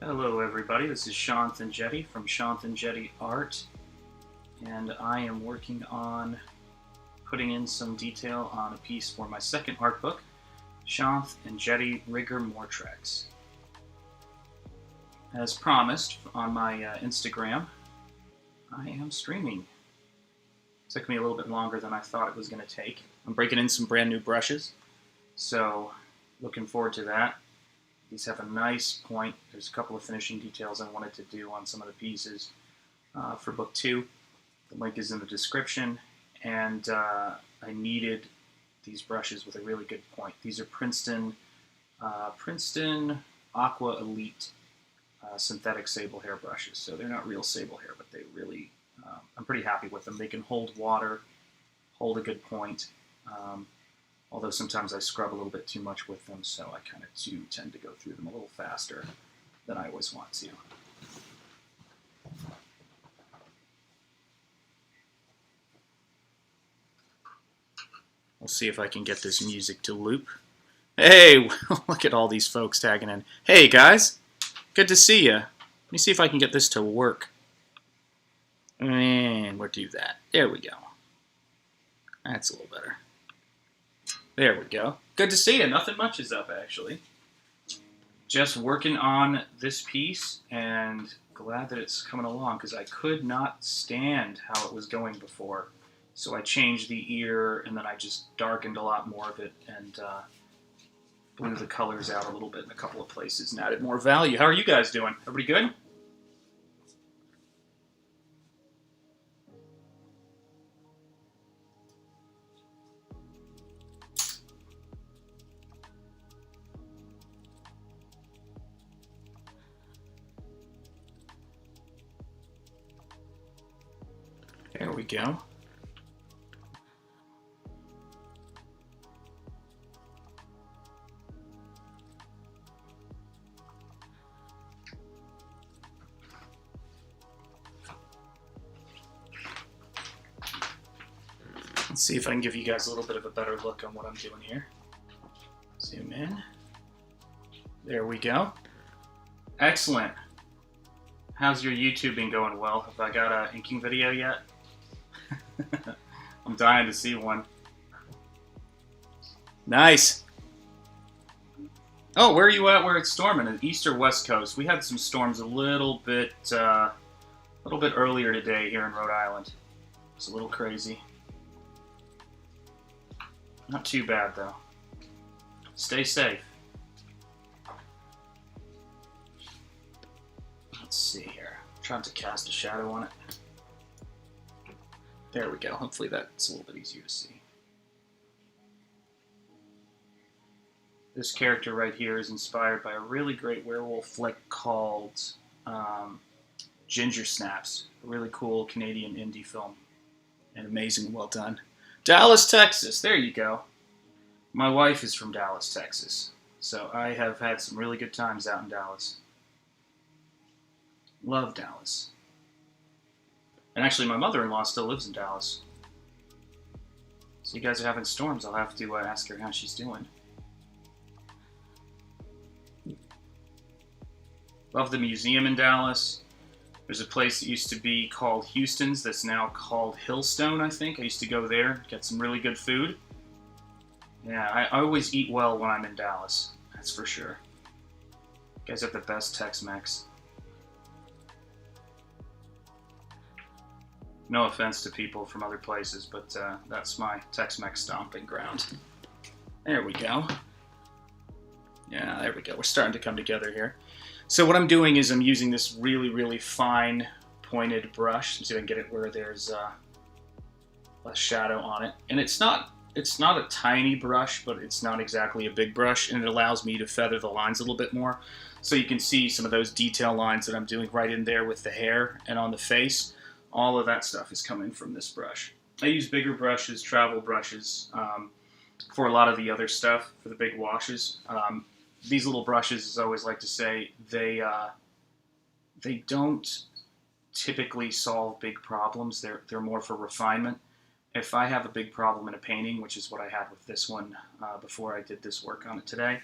Hello everybody, this is Shanth Enjeti from Shanth Enjeti Art, and I am working on putting in some detail on a piece for my second art book, Shanth Enjeti Rigor Mortrex. As promised on my Instagram, I am streaming. It took me a little bit longer than I thought it was going to take. I'm breaking in some brand new brushes, so looking forward to that. These have a nice point. There's a couple of finishing details I wanted to do on some of the pieces for book 2. The link is in the description, and I needed these brushes with a really good point. These are Princeton Aqua Elite synthetic sable hair brushes. So they're not real sable hair, but they really, I'm pretty happy with them. They can hold water, hold a good point. Although sometimes I scrub a little bit too much with them, so I kind of do tend to go through them a little faster than I always want to. We'll see if I can get this music to loop. Hey, look at all these folks tagging in. Hey guys, good to see you. Let me see if I can get this to work. And we'll do that. There we go. That's a little better. There we go. Good to see you. Nothing much is up, actually. Just working on this piece, and glad that it's coming along, because I could not stand how it was going before. So I changed the ear, and then I just darkened a lot more of it, and blew the colors out a little bit in a couple of places, and added more value. How are you guys doing? Everybody good? There we go. Let's see if I can give you guys a little bit of a better look on what I'm doing here. Zoom in. There we go. Excellent. How's your YouTube been going? Well, have I got an inking video yet? I'm dying to see one. Nice. Oh, where are you at where it's storming? In the east or west coast? We had some storms a little bit earlier today here in Rhode Island. It's a little crazy. Not too bad, though. Stay safe. Let's see here. I'm trying to cast a shadow on it. There we go. Hopefully that's a little bit easier to see. This character right here is inspired by a really great werewolf flick called Ginger Snaps. A really cool Canadian indie film. And amazing, well done. Dallas, Texas. There you go. My wife is from Dallas, Texas. So I have had some really good times out in Dallas. Love Dallas. And actually, my mother-in-law still lives in Dallas. So you guys are having storms. I'll have to ask her how she's doing. Love the museum in Dallas. There's a place that used to be called Houston's that's now called Hillstone, I think. I used to go there, get some really good food. Yeah, I always eat well when I'm in Dallas. That's for sure. You guys have the best Tex-Mex. No offense to people from other places, but that's my Tex-Mex stomping ground. There we go. Yeah, there we go. We're starting to come together here. So what I'm doing is I'm using this really, really fine pointed brush. Let's see if I can get it where there's less shadow on it. And it's not a tiny brush, but it's not exactly a big brush, and it allows me to feather the lines a little bit more. So you can see some of those detail lines that I'm doing right in there with the hair and on the face. All of that stuff is coming from this brush. I use bigger brushes, travel brushes, for a lot of the other stuff, for the big washes. These little brushes, as I always like to say, they don't typically solve big problems. They're more for refinement. If I have a big problem in a painting, which is what I had with this one before I did this work on it today,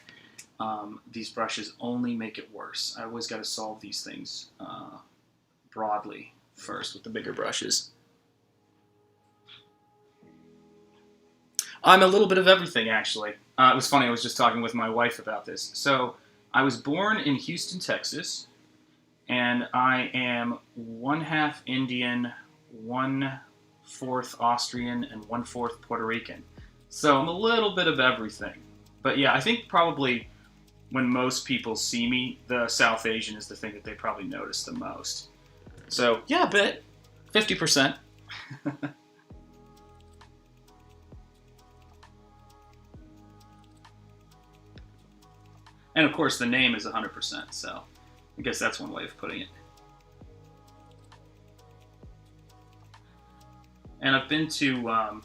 these brushes only make it worse. I always got to solve these things broadly first with the bigger brushes. I'm a little bit of everything, actually. It was funny, I was just talking with my wife about this. So, I was born in Houston, Texas, and I am 1/2 Indian, 1/4 Austrian, and 1/4 Puerto Rican. So, I'm a little bit of everything. But yeah, I think probably when most people see me, the South Asian is the thing that they probably notice the most. So, yeah, a bit. 50%. And of course, the name is 100%, so I guess that's one way of putting it. And I've been to, I've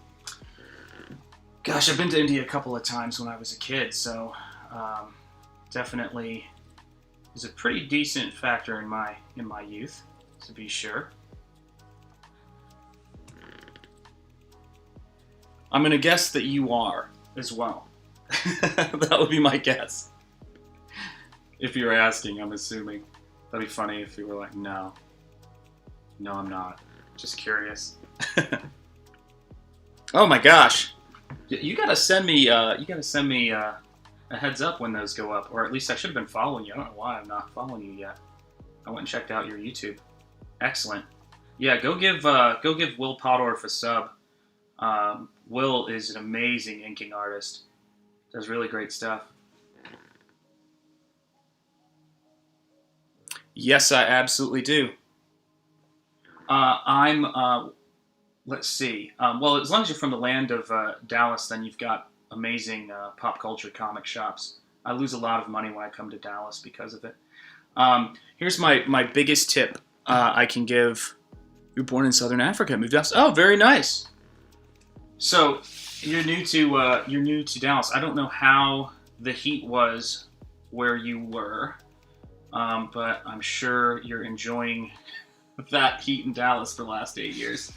been to India a couple of times when I was a kid, so definitely is a pretty decent factor in my youth, to be sure. I'm gonna guess that you are as well. That would be my guess. If you're asking, I'm assuming. That'd be funny if you were like, no. No, I'm not. Just curious. Oh my gosh. You gotta send me a heads up when those go up, or at least I should have been following you. I don't know why I'm not following you yet. I went and checked out your YouTube. Excellent. Yeah, go give Will Pottorff a sub. Will is an amazing inking artist. Does really great stuff. Yes, I absolutely do. Let's see. Well, as long as you're from the land of Dallas, then you've got amazing pop culture comic shops. I lose a lot of money when I come to Dallas because of it. Here's my biggest tip I can give. You're born in Southern Africa, moved out. Oh, very nice. So you're new to Dallas. I don't know how the heat was where you were. But I'm sure you're enjoying that heat in Dallas for the last 8 years.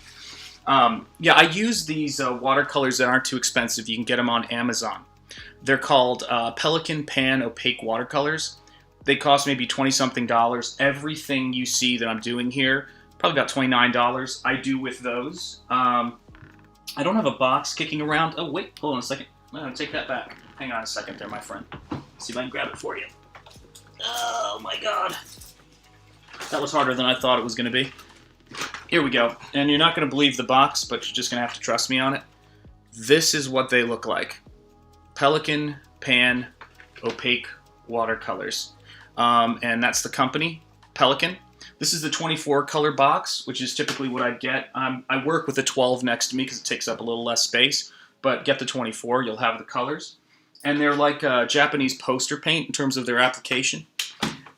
Yeah, I use these watercolors that aren't too expensive. You can get them on Amazon. They're called Pelican Pan Opaque Watercolors. They cost maybe $20-something. Everything you see that I'm doing here, probably about $29, I do with those. I don't have a box kicking around. Oh, wait, hold on a second. I'm going to take that back. Hang on a second there, my friend. See if I can grab it for you. Oh my god. That was harder than I thought it was going to be. Here we go. And you're not going to believe the box, but you're just going to have to trust me on it. This is what they look like. Pelican Pan Opaque Watercolors. And that's the company, Pelican. This is the 24 color box, which is typically what I'd get. I work with the 12 next to me because it takes up a little less space. But get the 24, you'll have the colors. And they're like Japanese poster paint in terms of their application.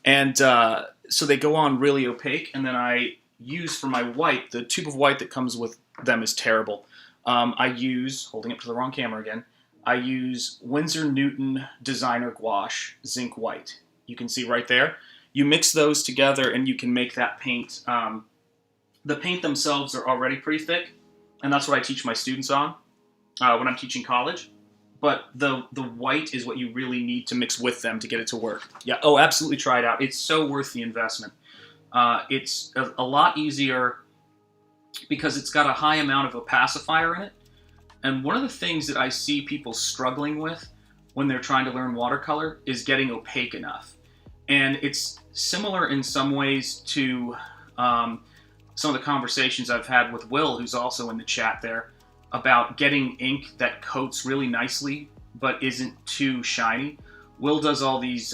And so they go on really opaque, and then I use for my white, the tube of white that comes with them is terrible. I use, holding up to the wrong camera again, I use Winsor Newton Designer Gouache Zinc White. You can see right there. You mix those together and you can make that paint. The paint themselves are already pretty thick, and that's what I teach my students on when I'm teaching college. But the white is what you really need to mix with them to get it to work. Yeah, oh, absolutely try it out. It's so worth the investment. It's a lot easier because it's got a high amount of opacifier in it. And one of the things that I see people struggling with when they're trying to learn watercolor is getting opaque enough. And it's similar in some ways to some of the conversations I've had with Will, who's also in the chat there, about getting ink that coats really nicely but isn't too shiny. Will does all these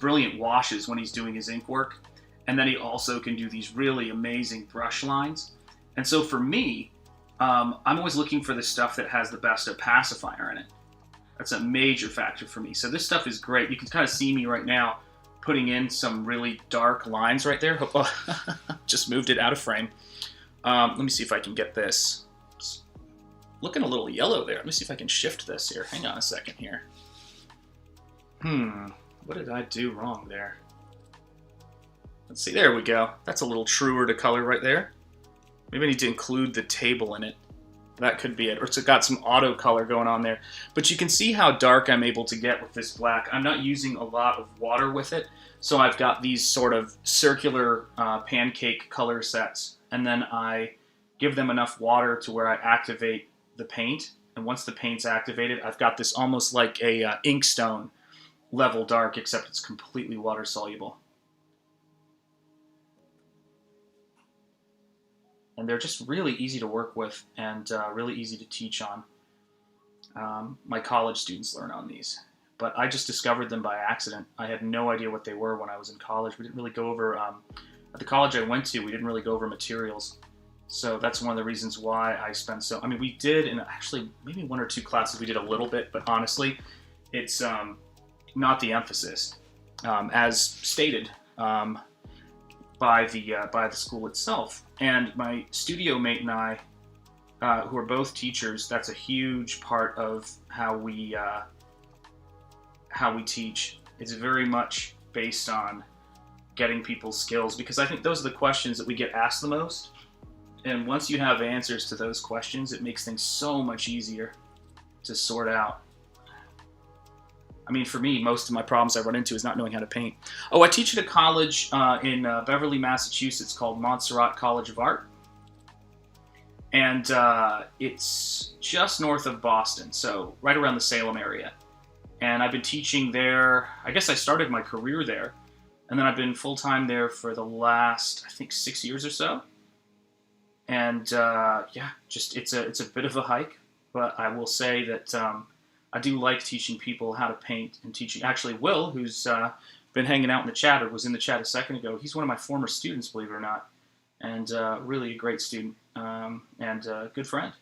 brilliant washes when he's doing his ink work, and then he also can do these really amazing brush lines. And so for me, I'm always looking for the stuff that has the best opacifier in it. That's a major factor for me. So this stuff is great. You can kind of see me right now putting in some really dark lines right there. Just moved it out of frame. Let me see if I can get this. Looking a little yellow there. Let me see if I can shift this here. Hang on a second here. What did I do wrong there? Let's see, there we go. That's a little truer to color right there. Maybe I need to include the table in it. That could be it. Or it's got some auto color going on there. But you can see how dark I'm able to get with this black. I'm not using a lot of water with it. So I've got these sort of circular pancake color sets. And then I give them enough water to where I activate the paint. And once the paint's activated, I've got this almost like a inkstone level dark, except it's completely water soluble. And they're just really easy to work with and really easy to teach on. My college students learn on these. But I just discovered them by accident. I had no idea what they were when I was in college. We didn't really go over, at the college I went to, we didn't really go over materials. So that's one of the reasons why I spent so, I mean, we did in actually maybe 1 or 2 classes, we did a little bit, but honestly, it's not the emphasis, as stated by the school itself. And my studio mate and I, who are both teachers, that's a huge part of how we teach. It's very much based on getting people's skills, because I think those are the questions that we get asked the most. And once you have answers to those questions, it makes things so much easier to sort out. I mean, for me, most of my problems I run into is not knowing how to paint. Oh, I teach at a college in Beverly, Massachusetts called Montserrat College of Art. And it's just north of Boston, so right around the Salem area. And I've been teaching there, I guess I started my career there. And then I've been full-time there for the last, I think, 6 years or so. And yeah, just it's a bit of a hike, but I will say that I do like teaching people how to paint and teaching. Actually, Will, who's been hanging out in the chat, or was in the chat a second ago, he's one of my former students, believe it or not, and really a great student and a good friend.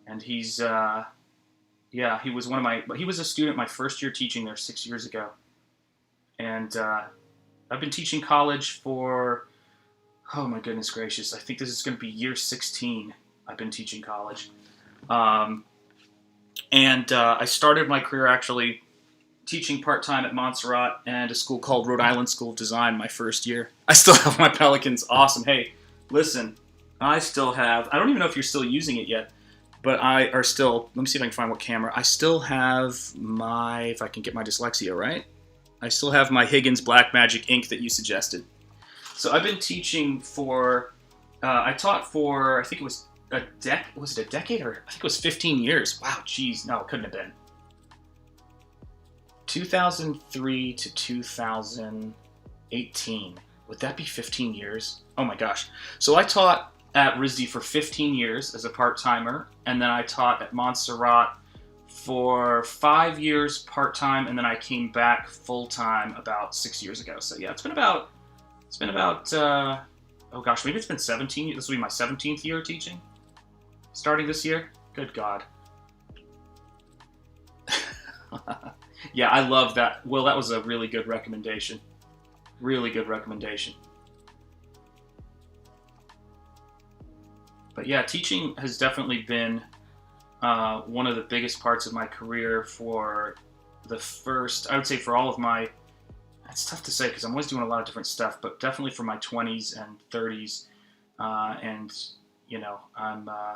And he's yeah, he was he was a student my first year teaching there 6 years ago, and I've been teaching college for, oh my goodness gracious, I think this is going to be year 16 I've been teaching college. And I started my career actually teaching part-time at Montserrat and a school called Rhode Island School of Design my first year. I still have my Pelicans. Awesome. Hey, listen, I still have, I don't even know if you're still using it yet, but let me see if I can find what camera. I still have my, if I can get my dyslexia right, I still have my Higgins Black Magic ink that you suggested. So I've been teaching for, I taught for, I think it was was it a decade, or I think it was 15 years. Wow, geez, no, it couldn't have been. 2003 to 2018. Would that be 15 years? Oh my gosh. So I taught at RISD for 15 years as a part-timer, and then I taught at Montserrat for 5 years part-time, and then I came back full-time about 6 years ago. So yeah, it's been about oh gosh, maybe it's been 17. This will be my 17th year teaching, starting this year. Good God. Yeah, I love that. Will, that was a really good recommendation. Really good recommendation. But yeah, teaching has definitely been one of the biggest parts of my career for the first, I would say for all of my, it's tough to say because I'm always doing a lot of different stuff, but definitely for my 20s and 30s. And, you know, I'm now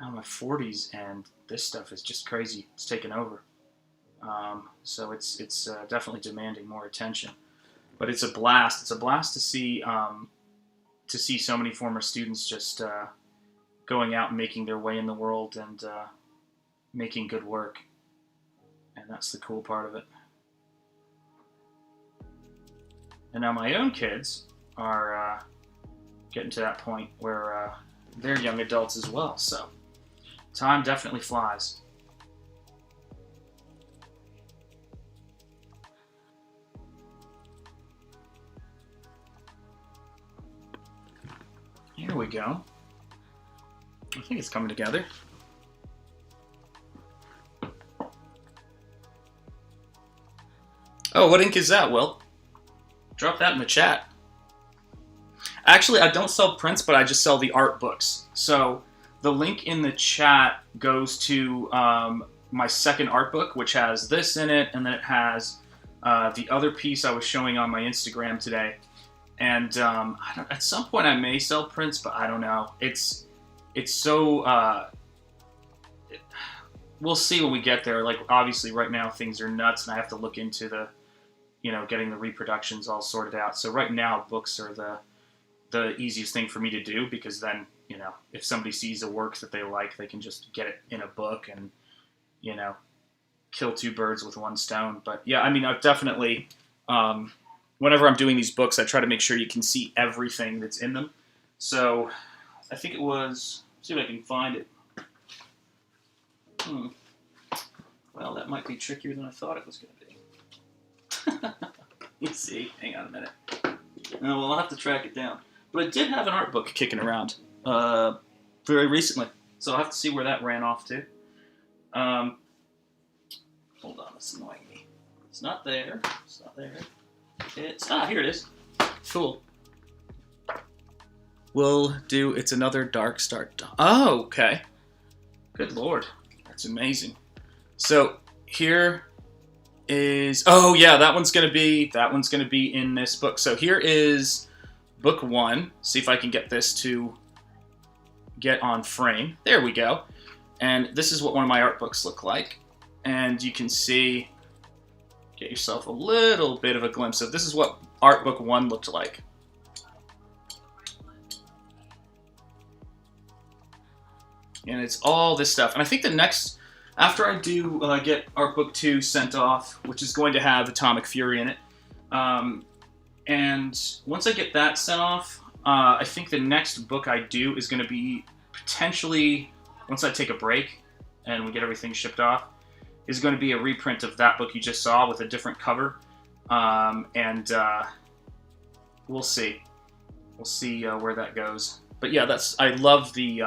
in my 40s, and this stuff is just crazy. It's taken over. So it's definitely demanding more attention. But it's a blast. It's a blast to see so many former students just going out and making their way in the world and making good work. And that's the cool part of it. And now my own kids are getting to that point where they're young adults as well. So time definitely flies. Here we go. I think it's coming together. Oh, what ink is that, Will? Drop that in the chat. Actually, I don't sell prints, but I just sell the art books. So the link in the chat goes to my second art book, which has this in it, and then it has the other piece I was showing on my Instagram today. And at some point I may sell prints, but I don't know. It's it's so we'll see when we get there. Like, obviously right now things are nuts and I have to look into the, getting the reproductions all sorted out. So right now books are the easiest thing for me to do, because then, if somebody sees a work that they like, they can just get it in a book and, kill two birds with one stone. But yeah, I mean, I've definitely, whenever I'm doing these books, I try to make sure you can see everything that's in them. So I think it was, see if I can find it. Well, that might be trickier than I thought it was going to be. Let's see. Hang on a minute. Well, I'll have to track it down. But I did have an art book kicking around very recently, so I'll have to see where that ran off to. Hold on, it's annoying me. It's not there. It's not there. Here it is. Cool. We'll do It's Another Dark Start. Oh, okay. Good Lord. That's amazing. So here is, oh yeah, that one's gonna be in this book. So here is book 1. See if I can get this to get on frame. There we go. And this is what one of my art books look like. And you can see, get yourself a little bit of a glimpse of, this is what art book 1 looked like. And it's all this stuff. And I think the next, after I do get art book 2 sent off, which is going to have Atomic Fury in it, and once I get that sent off, I think the next book I do is going to be potentially, once I take a break and we get everything shipped off, is going to be a reprint of that book you just saw with a different cover. And we'll see. We'll see where that goes. But yeah, I love the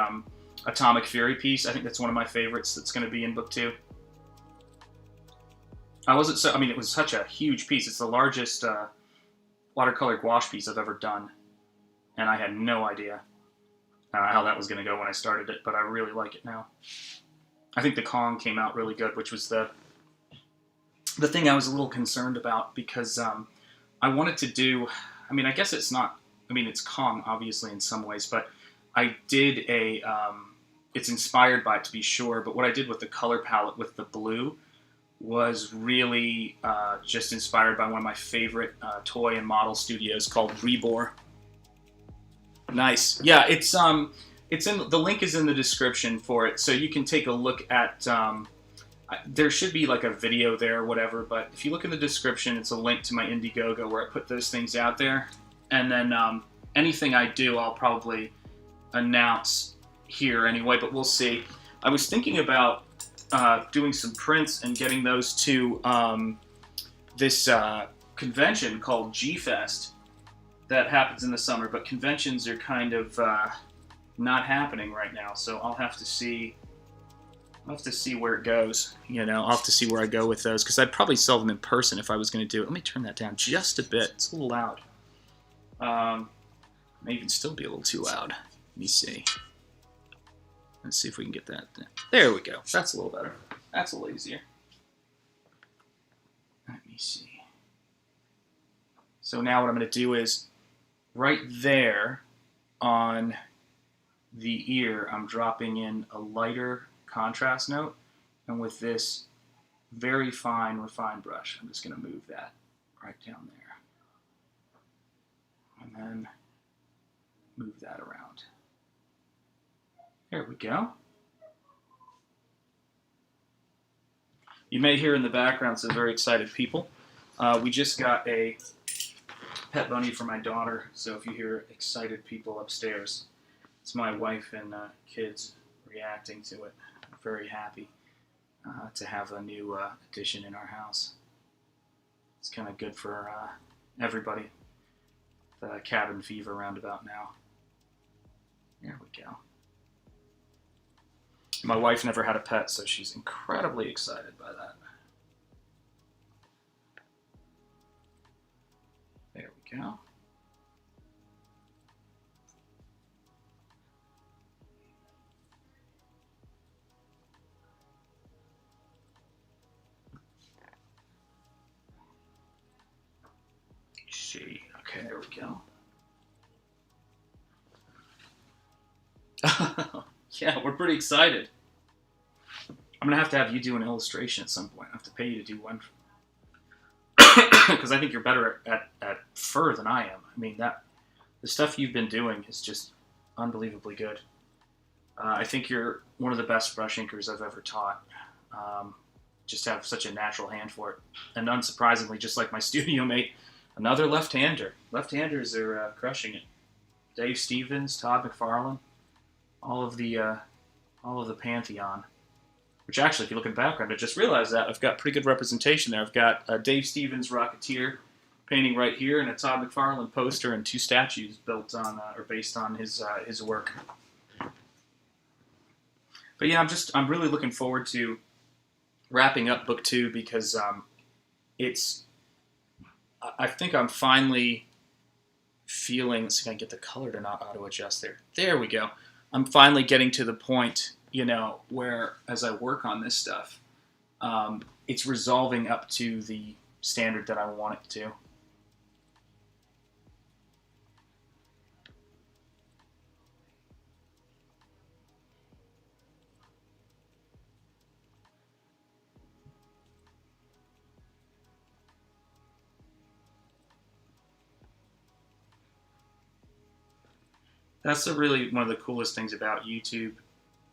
Atomic Fury piece. I think that's one of my favorites that's going to be in book 2. It was such a huge piece. It's the largest watercolor gouache piece I've ever done. And I had no idea how that was going to go when I started it, but I really like it now. I think the Kong came out really good, which was the thing I was a little concerned about, because I wanted to do, I guess it's not, it's Kong, obviously, in some ways, but I did it's inspired by it, to be sure, but what I did with the color palette with the blue was really just inspired by one of my favorite toy and model studios called Rebor. Nice. Yeah, it's in, the link is in the description for it, so you can take a look at, there should be like a video there or whatever, but if you look in the description, it's a link to my Indiegogo where I put those things out there, and then anything I do, I'll probably announce here anyway, but we'll see. I was thinking about doing some prints and getting those to this convention called G-Fest that happens in the summer, but conventions are kind of not happening right now, so I'll have to see where it goes. I'll have to see where I go with those, because I'd probably sell them in person if I was going to do it. Let me turn that down just a bit. It's a little loud. May even still be a little too loud. Let me see. Let's see if we can get that. There we go. That's a little better. That's a little easier. Let me see. So now what I'm going to do is, right there on the ear, I'm dropping in a lighter contrast note, and with this very fine refined brush, I'm just going to move that right down there, and then move that around. There we go. You may hear in the background some very excited people. We just got a pet bunny for my daughter, so if you hear excited people upstairs, it's my wife and kids reacting to it. I'm very happy to have a new addition in our house. It's kind of good for everybody. The cabin fever roundabout now. There we go. My wife never had a pet, so she's incredibly excited by that. There we go. Let's see. Okay, there we go. Yeah, we're pretty excited. I'm going to have you do an illustration at some point. I have to pay you to do one. Because I think you're better at fur than I am. I mean, the stuff you've been doing is just unbelievably good. I think you're one of the best brush inkers I've ever taught. Just have such a natural hand for it. And unsurprisingly, just like my studio mate, another left-hander. Left-handers are crushing it. Dave Stevens, Todd McFarlane, all of the pantheon. Which actually, if you look in the background, I just realized that I've got pretty good representation there. I've got a Dave Stevens Rocketeer painting right here, and a Todd McFarlane poster, and 2 statues built on or based on his work. But yeah, I'm really looking forward to wrapping up book 2 because I think I'm finally feeling. Let's see if I can get the color to not auto adjust there. There we go. I'm finally getting to the point, where as I work on this stuff, it's resolving up to the standard that I want it to. That's really one of the coolest things about YouTube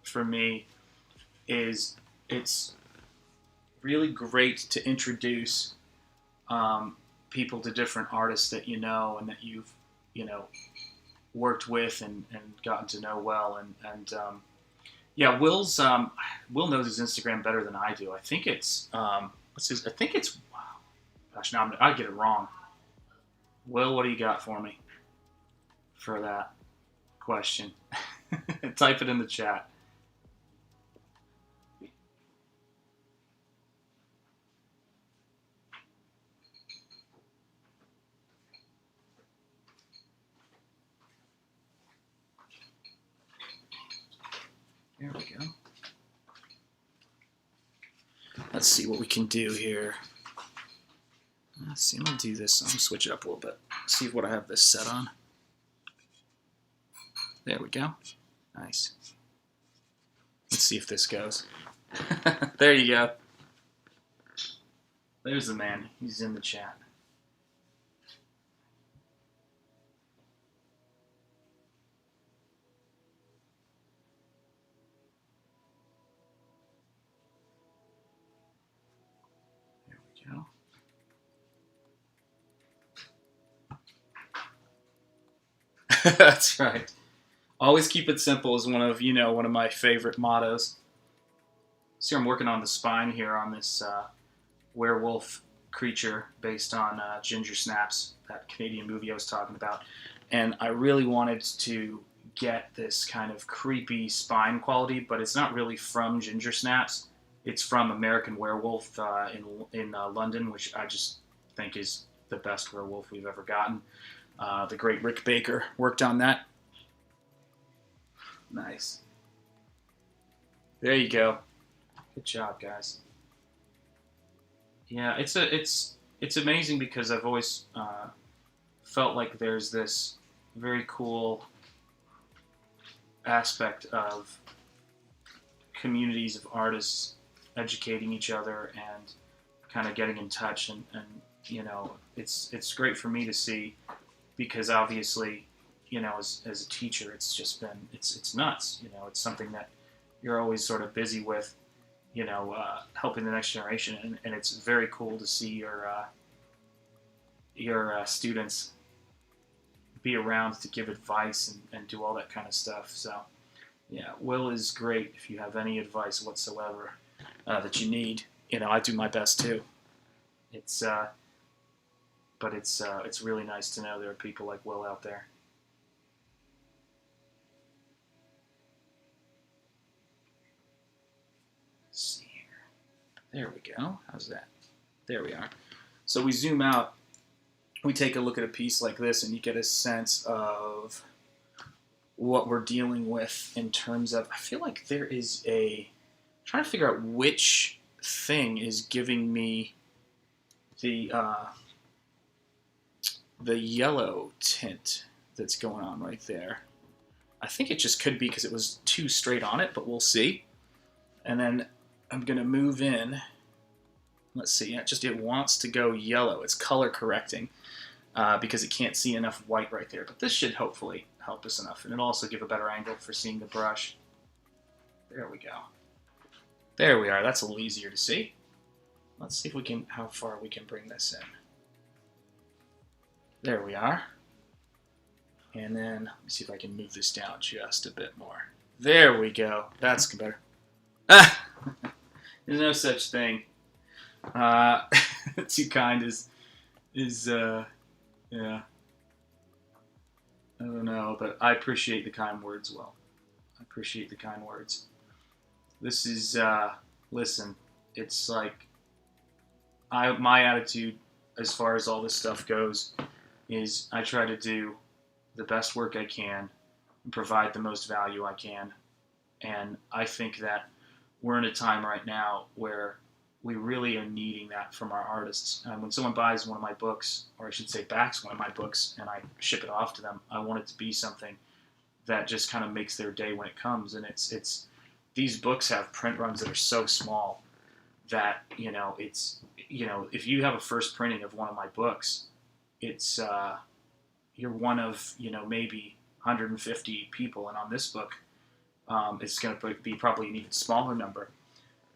for me is it's really great to introduce people to different artists that you know and that you've worked with and gotten to know well and yeah, Will knows his Instagram better than I do. I think it's wow. Gosh, now I get it wrong. Will, what do you got for me for that question? Type it in the chat. There we go. Let's see what we can do here. Let's see, I'm going to do this. I'm going to switch it up a little bit. See what I have this set on. There we go. Nice. Let's see if this goes. There you go. There's the man. He's in the chat. There we go. That's right. Always keep it simple is one of my favorite mottos. See, I'm working on the spine here on this werewolf creature based on Ginger Snaps, that Canadian movie I was talking about. And I really wanted to get this kind of creepy spine quality, but it's not really from Ginger Snaps. It's from American Werewolf in London, which I just think is the best werewolf we've ever gotten. The great Rick Baker worked on that. Nice. There you go. Good job, guys. Yeah, it's amazing because I've always felt like there's this very cool aspect of communities of artists educating each other and kind of getting in touch, and it's great for me to see because obviously as a teacher it's just been it's nuts. It's something that you're always sort of busy with, helping the next generation, and it's very cool to see your students be around to give advice and do all that kind of stuff. So yeah, Will is great if you have any advice whatsoever that you need. I do my best too. But it's really nice to know there are people like Will out there. Let's see here. There we go. How's that? There we are. So we zoom out, we take a look at a piece like this, and you get a sense of what we're dealing with in terms of, I feel like there is I'm trying to figure out which thing is giving me the yellow tint that's going on right there. I think it just could be because it was too straight on it, but we'll see. And then I'm going to move in. Let's see. It wants to go yellow. It's color correcting because it can't see enough white right there. But this should hopefully help us enough. And it'll also give a better angle for seeing the brush. There we go. There we are. That's a little easier to see. Let's see if we can, how far we can bring this in. There we are. And then, let me see if I can move this down just a bit more. There we go. That's better. Ah! There's no such thing. Too kind is yeah. I don't know, but I appreciate the kind words, Will. I appreciate the kind words. This is, listen, it's like, my attitude as far as all this stuff goes is I try to do the best work I can and provide the most value I can. And I think that we're in a time right now where we really are needing that from our artists. And when someone buys one of my books, or I should say backs one of my books, and I ship it off to them, I want it to be something that just kind of makes their day when it comes. And it's these books have print runs that are so small that, if you have a first printing of one of my books, it's, you're one of, maybe 150 people. And on this book, it's going to be probably an even smaller number.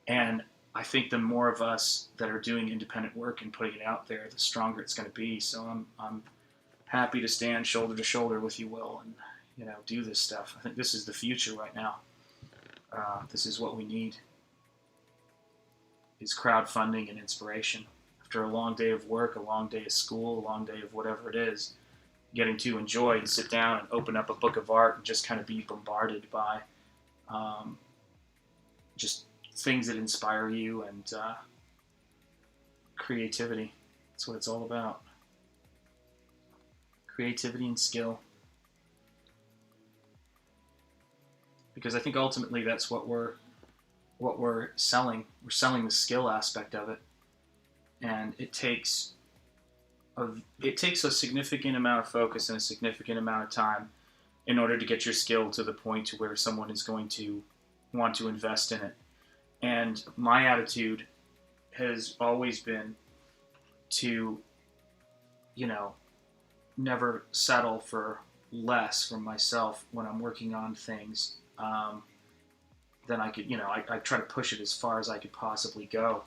And I think the more of us that are doing independent work and putting it out there, the stronger it's going to be. So I'm happy to stand shoulder to shoulder with you, Will, and, do this stuff. I think this is the future right now. This is what we need, is crowdfunding and inspiration. After a long day of work, a long day of school, a long day of whatever it is, getting to enjoy and sit down and open up a book of art and just kind of be bombarded by just things that inspire you and creativity. That's what it's all about. Creativity and skill. Because I think ultimately that's what we're selling. We're selling the skill aspect of it, and it takes a significant amount of focus and a significant amount of time in order to get your skill to the point to where someone is going to want to invest in it. And my attitude has always been to, never settle for less from myself when I'm working on things. Then I could, I try to push it as far as I could possibly go.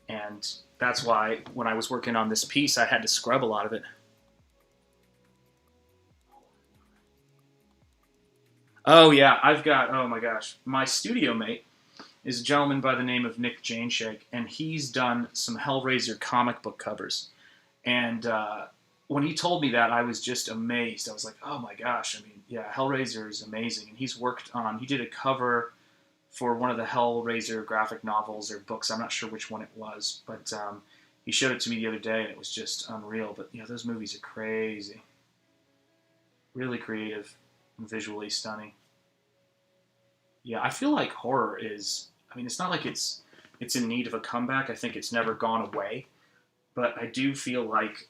And that's why when I was working on this piece, I had to scrub a lot of it. Oh yeah, oh my gosh, my studio mate is a gentleman by the name of Nick Janeshake, and he's done some Hellraiser comic book covers. And when he told me that, I was just amazed. I was like, oh my gosh, yeah, Hellraiser is amazing. And he did a cover for one of the Hellraiser graphic novels or books. I'm not sure which one it was, but he showed it to me the other day, and it was just unreal. But, those movies are crazy. Really creative and visually stunning. Yeah, I feel like horror is, it's not like it's in need of a comeback. I think it's never gone away. But I do feel like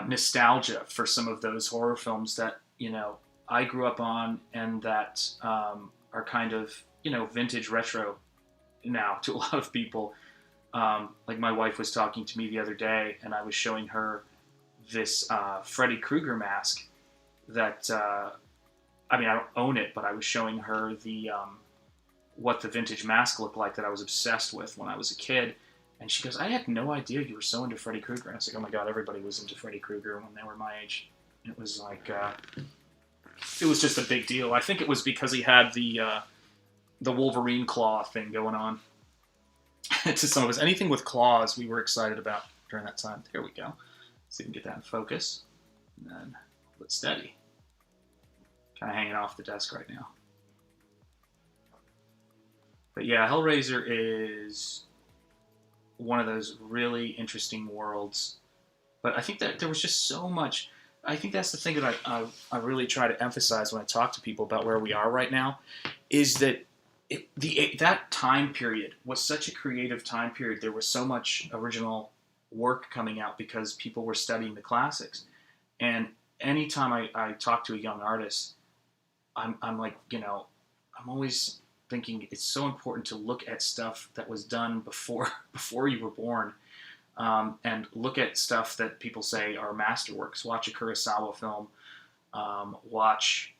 nostalgia for some of those horror films that, I grew up on and that are kind of, vintage retro now to a lot of people. Like my wife was talking to me the other day, and I was showing her this Freddy Krueger mask that, I don't own it, but I was showing her the what the vintage mask looked like that I was obsessed with when I was a kid. And she goes, I had no idea you were so into Freddy Krueger. And I was like, oh my God, everybody was into Freddy Krueger when they were my age. It was like, it was just a big deal. I think it was because he had the Wolverine claw thing going on. To some of us, anything with claws we were excited about during that time. There we go. See if we can get that in focus. And then hold it steady. Kind of hanging off the desk right now. But yeah, Hellraiser is one of those really interesting worlds. But I think that there was just so much. I think that's the thing that I really try to emphasize when I talk to people about where we are right now, is that that time period was such a creative time period. There was so much original work coming out because people were studying the classics. And anytime I talk to a young artist, I'm like, I'm always thinking it's so important to look at stuff that was done before before you were born, and look at stuff that people say are masterworks. Watch a Kurosawa film, watch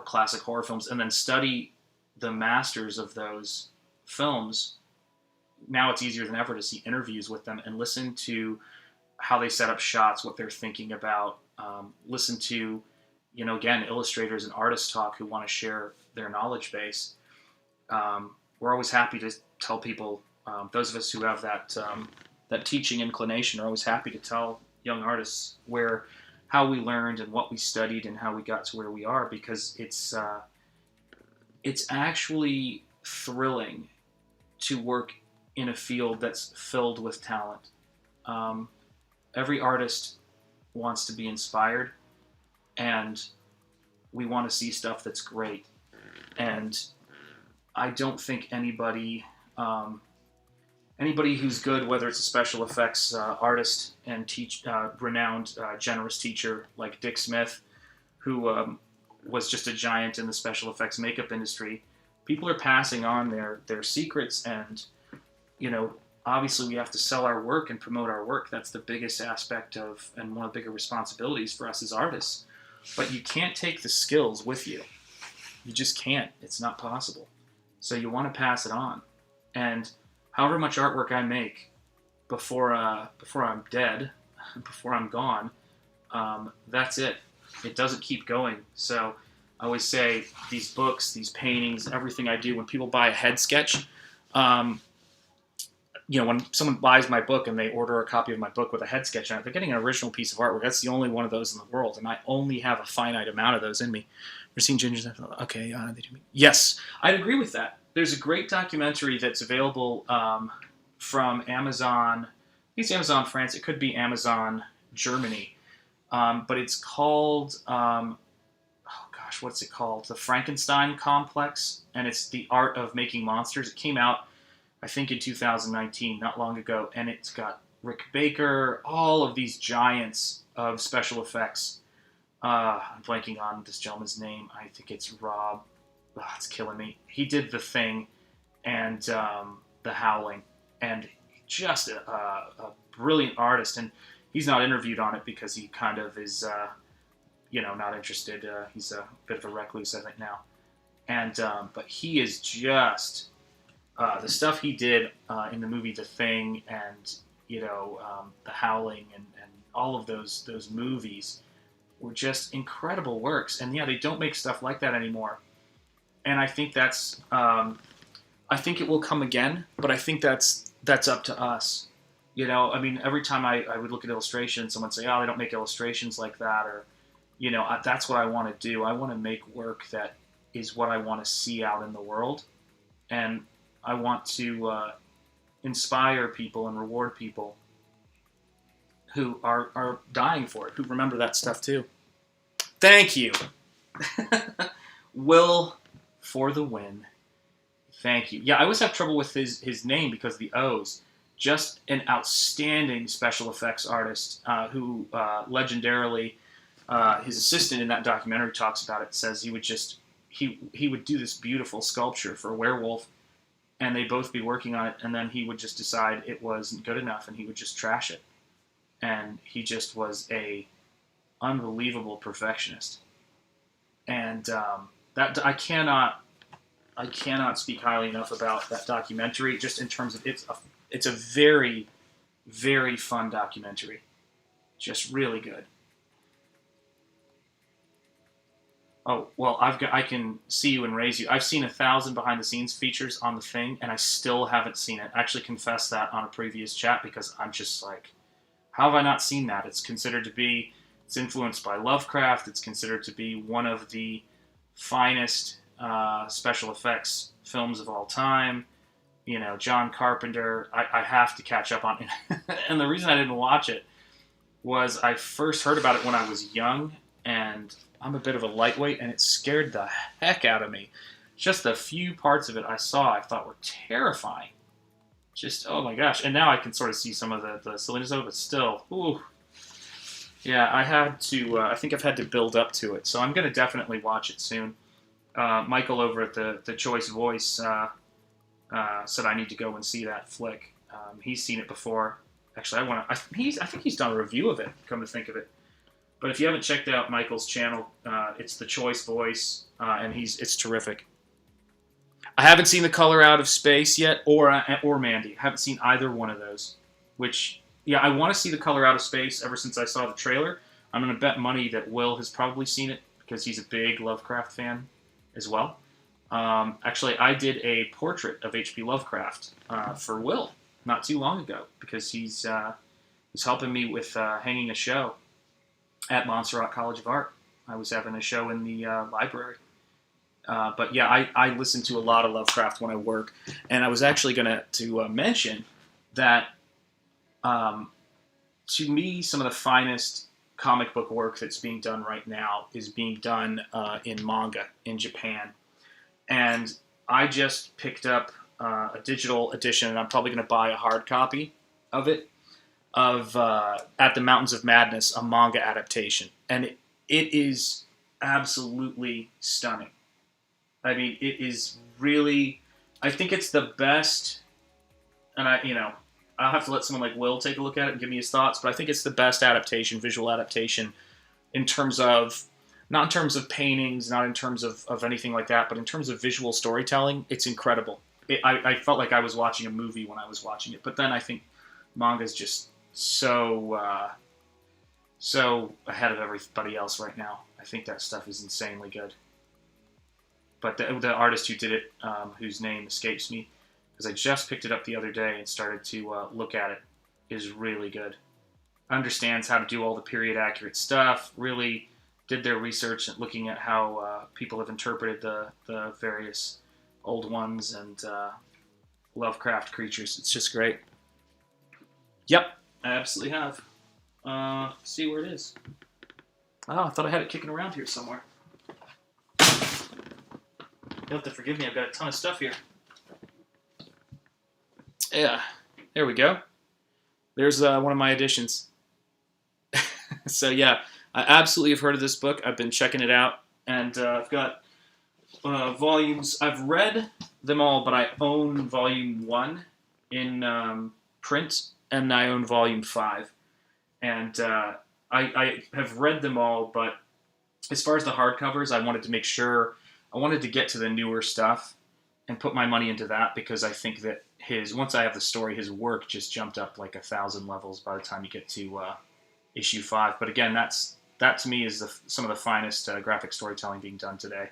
classic horror films, and then study the masters of those films. Now it's easier than ever to see interviews with them and listen to how they set up shots, what they're thinking about. Listen to, again, illustrators and artists talk who want to share their knowledge base. We're always happy to tell people, those of us who have that teaching inclination are always happy to tell young artists how we learned and what we studied and how we got to where we are, because it's actually thrilling to work in a field that's filled with talent. Every artist wants to be inspired, and we want to see stuff that's great. And I don't think anybody who's good, whether it's a special effects artist and renowned, generous teacher like Dick Smith, who was just a giant in the special effects makeup industry, people are passing on their secrets. And obviously we have to sell our work and promote our work. That's the biggest aspect of, and one of the bigger responsibilities for us as artists. But you can't take the skills with you. You just can't. It's not possible. So you want to pass it on. And however much artwork I make before I'm dead, before I'm gone, that's it. It doesn't keep going. So I always say these books, these paintings, everything I do, when people buy a head sketch, when someone buys my book and they order a copy of my book with a head sketch on it, they're getting an original piece of artwork. That's the only one of those in the world, and I only have a finite amount of those in me. We're seeing Ginger's. Okay, they do. Yes, I'd agree with that. There's a great documentary that's available from Amazon. I think it's Amazon France. It could be Amazon Germany, but it's called. What's it called? The Frankenstein Complex, and it's the art of making monsters. It came out, I think, in 2019, not long ago, and it's got Rick Baker, all of these giants of special effects. I'm blanking on this gentleman's name. I think it's Rob. Oh, it's killing me. He did The Thing and The Howling, and just a brilliant artist. And he's not interviewed on it because he kind of is, not interested. He's a bit of a recluse, I think, now. And but he is just the stuff he did in the movie The Thing and The Howling and all of those movies were just incredible works. And yeah, they don't make stuff like that anymore. And I think that's I think it will come again, but I think that's up to us. Every time I would look at illustrations, someone would say, "Oh, they don't make illustrations like that," or that's what I want to do. I want to make work that is what I want to see out in the world, and I want to inspire people and reward people who are dying for it, who remember that stuff too. Thank you. Will for the win. Thank you. Yeah, I always have trouble with his name because of the O's. Just an outstanding special effects artist who legendarily, his assistant in that documentary talks about it, says he would do this beautiful sculpture for a werewolf, and they'd both be working on it, and then he would just decide it wasn't good enough, and he would just trash it. And he just was a unbelievable perfectionist. And that I cannot speak highly enough about that documentary. Just in terms of it's a very, very fun documentary. Just really good. Oh, well, I can see you and raise you. I've seen 1,000 behind the scenes features on The Thing, and I still haven't seen it. I actually confessed that on a previous chat because I'm just like, how have I not seen that? It's influenced by Lovecraft. It's considered to be one of the finest special effects films of all time. John Carpenter. I have to catch up on it. And the reason I didn't watch it was I first heard about it when I was young, and I'm a bit of a lightweight, and it scared the heck out of me. Just the few parts of it I saw I thought were terrifying. Just, oh my gosh. And now I can sort of see some of the silliness of it, but still, ooh. Yeah, I think I've had to build up to it, so I'm going to definitely watch it soon. Michael over at the Choice Voice said I need to go and see that flick. He's seen it before. Actually, I think he's done a review of it. Come to think of it, but if you haven't checked out Michael's channel, it's the Choice Voice, and it's terrific. I haven't seen The Color Out of Space yet, or Mandy. I haven't seen either one of those. Which, yeah, I want to see The Color Out of Space ever since I saw the trailer. I'm going to bet money that Will has probably seen it because he's a big Lovecraft fan as well. Actually, I did a portrait of H.P. Lovecraft for Will not too long ago because he's helping me with hanging a show at Montserrat College of Art. I was having a show in the library. But yeah, I listen to a lot of Lovecraft when I work, and I was actually going to mention that to me, some of the finest comic book work that's being done right now is being done in manga in Japan. And I just picked up a digital edition, and I'm probably going to buy a hard copy of it, of At the Mountains of Madness, a manga adaptation. And it is absolutely stunning. I mean, it is really, I think it's the best, and I'll have to let someone like Will take a look at it and give me his thoughts, but I think it's the best adaptation, visual adaptation, in terms of, not in terms of paintings, not in terms of anything like that, but in terms of visual storytelling, it's incredible. I felt like I was watching a movie when I was watching it, but then I think manga's just so ahead of everybody else right now. I think that stuff is insanely good. But the artist who did it, whose name escapes me, because I just picked it up the other day and started to look at it, is really good. Understands how to do all the period accurate stuff, really did their research and looking at how people have interpreted the various old ones and Lovecraft creatures. It's just great. Yep, I absolutely have. See where it is. Oh, I thought I had it kicking around here somewhere. You'll have to forgive me, I've got a ton of stuff here. Yeah, there we go. There's one of my editions. So yeah, I absolutely have heard of this book. I've been checking it out, and I've got volumes. I've read them all, but I own volume 1 in print, and I own volume 5. And I have read them all, but as far as the hardcovers, I wanted to make sure, I wanted to get to the newer stuff and put my money into that, because I think that once I have the story, his work just jumped up like 1,000 levels by the time you get to issue 5. But again, that to me is some of the finest graphic storytelling being done today.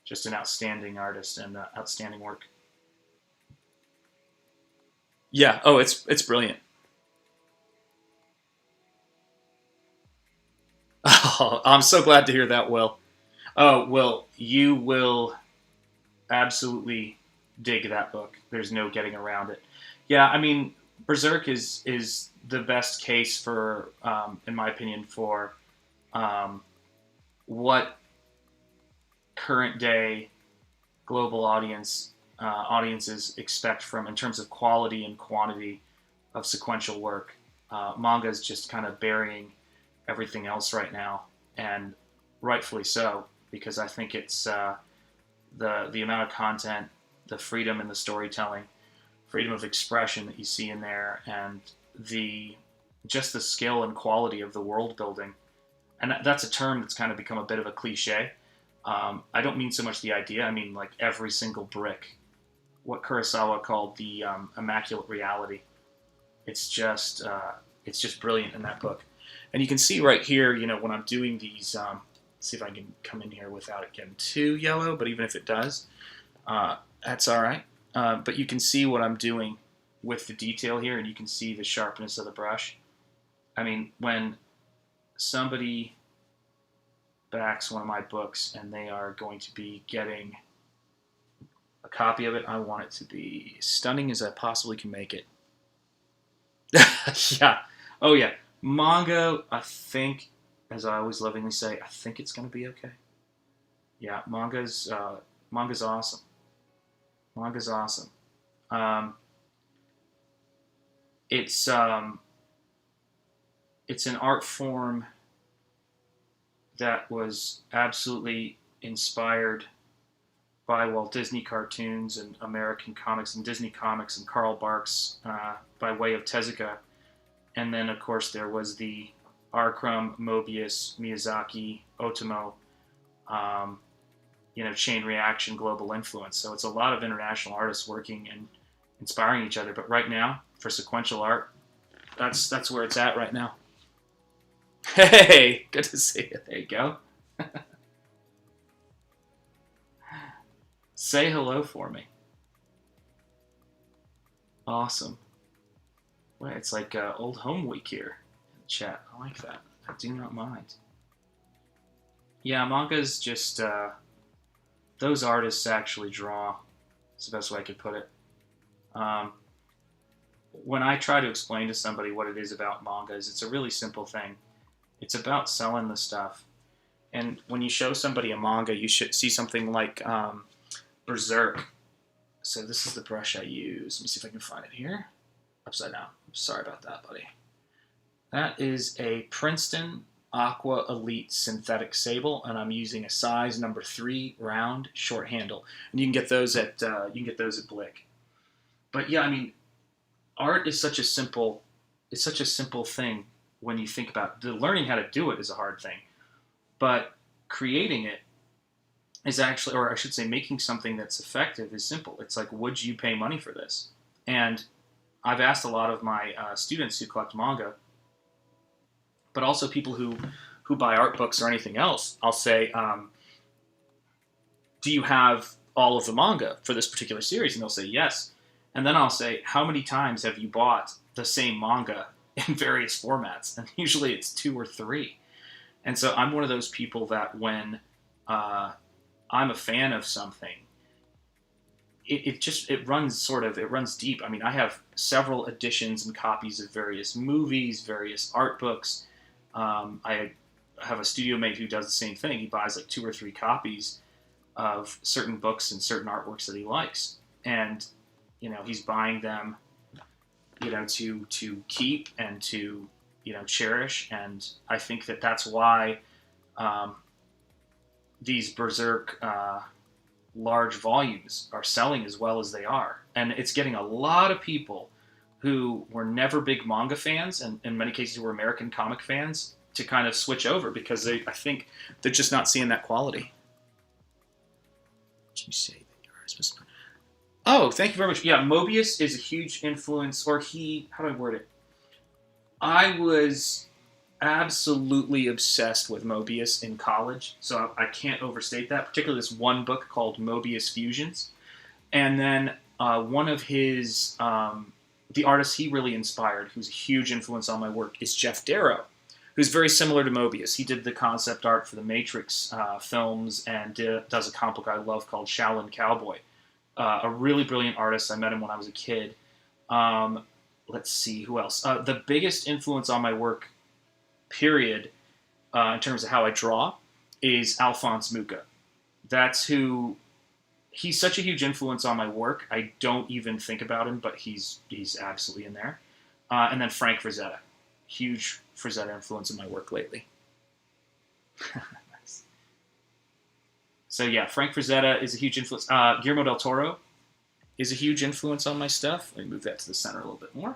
Just an outstanding artist and outstanding work. Yeah, oh, it's brilliant. Oh, I'm so glad to hear that, Will. Oh, Will, you will absolutely dig that book. There's no getting around it. Yeah, I mean, Berserk is the best case for, in my opinion, for what current day global audiences expect from, in terms of quality and quantity of sequential work. Manga is just kind of burying everything else right now, and rightfully so, because I think it's the amount of content, the freedom in the storytelling, freedom of expression that you see in there, and just the skill and quality of the world building. And that's a term that's kind of become a bit of a cliche. I don't mean so much the idea, I mean like every single brick. What Kurosawa called the immaculate reality. It's just brilliant in that book. And you can see right here, when I'm doing these, see if I can come in here without it getting too yellow, but even if it does, that's all right. But you can see what I'm doing with the detail here, and you can see the sharpness of the brush. I mean, when somebody backs one of my books and they are going to be getting a copy of it, I want it to be stunning as I possibly can make it. Yeah. Oh, yeah. Manga, I think, as I always lovingly say, I think it's going to be okay. Yeah, manga's awesome. Manga's awesome. It's an art form that was absolutely inspired by Walt Disney Cartoons and American Comics and Disney Comics and Carl Barks by way of Tezuka. And then, of course, there was the Arcrum, Mobius, Miyazaki, Otomo, chain reaction, global influence. So it's a lot of international artists working and inspiring each other. But right now, for sequential art, that's where it's at right now. Hey, good to see you. There you go. Say hello for me. Awesome. Well, it's like old home week here in the chat. I like that. I do not mind. Yeah, manga's just those artists actually draw. It's the best way I could put it. When I try to explain to somebody what it is about mangas, it's a really simple thing. It's about selling the stuff. And when you show somebody a manga, you should see something like Berserk. So this is the brush I use. Let me see if I can find it here. Upside down. Sorry about that, buddy. That is a Princeton Aqua Elite synthetic sable, and I'm using a size number 3 round short handle. And you can get those at Blick. But yeah, I mean, art is such a simple thing when you think about it. Learning how to do it is a hard thing, but creating it is actually, or I should say, making something that's effective is simple. It's like, would you pay money for this? And I've asked a lot of my students who collect manga, but also people who buy art books or anything else. I'll say, do you have all of the manga for this particular series? And they'll say yes. And then I'll say, how many times have you bought the same manga in various formats? And usually it's 2 or 3. And so I'm one of those people that when I'm a fan of something, it runs deep. I mean, I have several editions and copies of various movies, various art books. I have a studio mate who does the same thing. He buys like 2 or 3 copies of certain books and certain artworks that he likes. And, he's buying them, to keep and to, cherish. And I think that that's why these Berserk large volumes are selling as well as they are. And it's getting a lot of people who were never big manga fans, and in many cases who were American comic fans, to kind of switch over because I think they're just not seeing that quality. Did you say that your artist? Oh, thank you very much. Yeah, Mobius is a huge influence, or how do I word it? I was absolutely obsessed with Mobius in college, so I can't overstate that, particularly this one book called Mobius Fusions. And then one of his, the artist he really inspired, who's a huge influence on my work, is Jeff Darrow, who's very similar to Mobius. He did the concept art for the Matrix films and does a comic book I love called Shaolin Cowboy. A really brilliant artist. I met him when I was a kid. Let's see, who else? The biggest influence on my work, period, in terms of how I draw, is Alphonse Mucha. That's who. He's such a huge influence on my work. I don't even think about him, but he's absolutely in there. And then Frank Frazetta, huge Frazetta influence in my work lately. Nice. So yeah, Frank Frazetta is a huge influence. Guillermo del Toro is a huge influence on my stuff. Let me move that to the center a little bit more.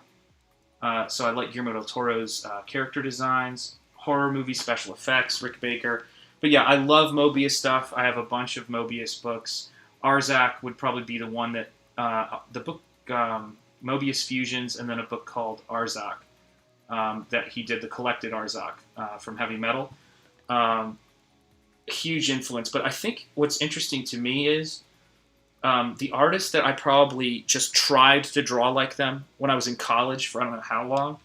So I like Guillermo del Toro's character designs, horror movie special effects, Rick Baker. But yeah, I love Mobius stuff. I have a bunch of Mobius books. Arzak would probably be the one that, the book Mobius Fusions, and then a book called Arzak that he did, the collected Arzak from Heavy Metal. Huge influence. But I think what's interesting to me is the artist that I probably just tried to draw like them when I was in college for I don't know how long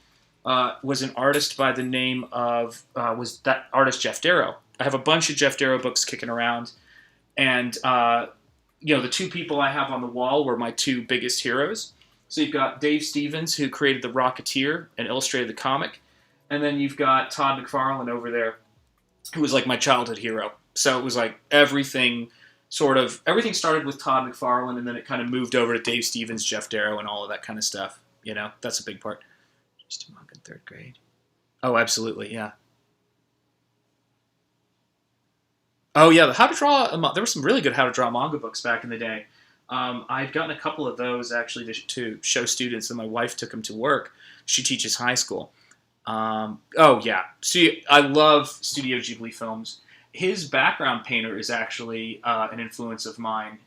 was an artist by the name of, was that artist Jeff Darrow. I have a bunch of Jeff Darrow books kicking around, and the 2 people I have on the wall were my 2 biggest heroes. So you've got Dave Stevens, who created The Rocketeer and illustrated the comic, and then you've got Todd McFarlane over there, who was like my childhood hero. So it was like everything started with Todd McFarlane, and then it kind of moved over to Dave Stevens, Jeff Darrow, and all of that kind of stuff. That's a big part. Just a monk in 3rd grade. Oh, absolutely, yeah. Oh yeah, the how to draw. There were some really good how to draw manga books back in the day. I'd gotten a couple of those actually to show students, and my wife took them to work. She teaches high school. Oh yeah, see, I love Studio Ghibli films. His background painter is actually an influence of mine.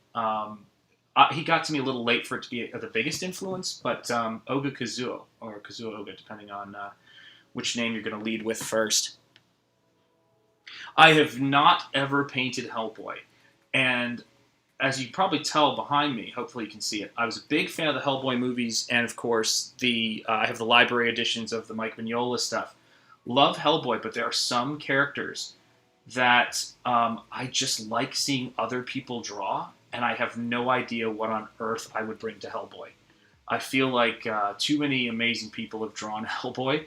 He got to me a little late for it to be the biggest influence, but Oga Kazuo, or Kazuo Oga, depending on which name you're going to lead with first. I have not ever painted Hellboy, and as you probably tell behind me, hopefully you can see it, I was a big fan of the Hellboy movies, and of course, I have the library editions of the Mike Mignola stuff. Love Hellboy, but there are some characters that I just like seeing other people draw, and I have no idea what on earth I would bring to Hellboy. I feel like too many amazing people have drawn Hellboy.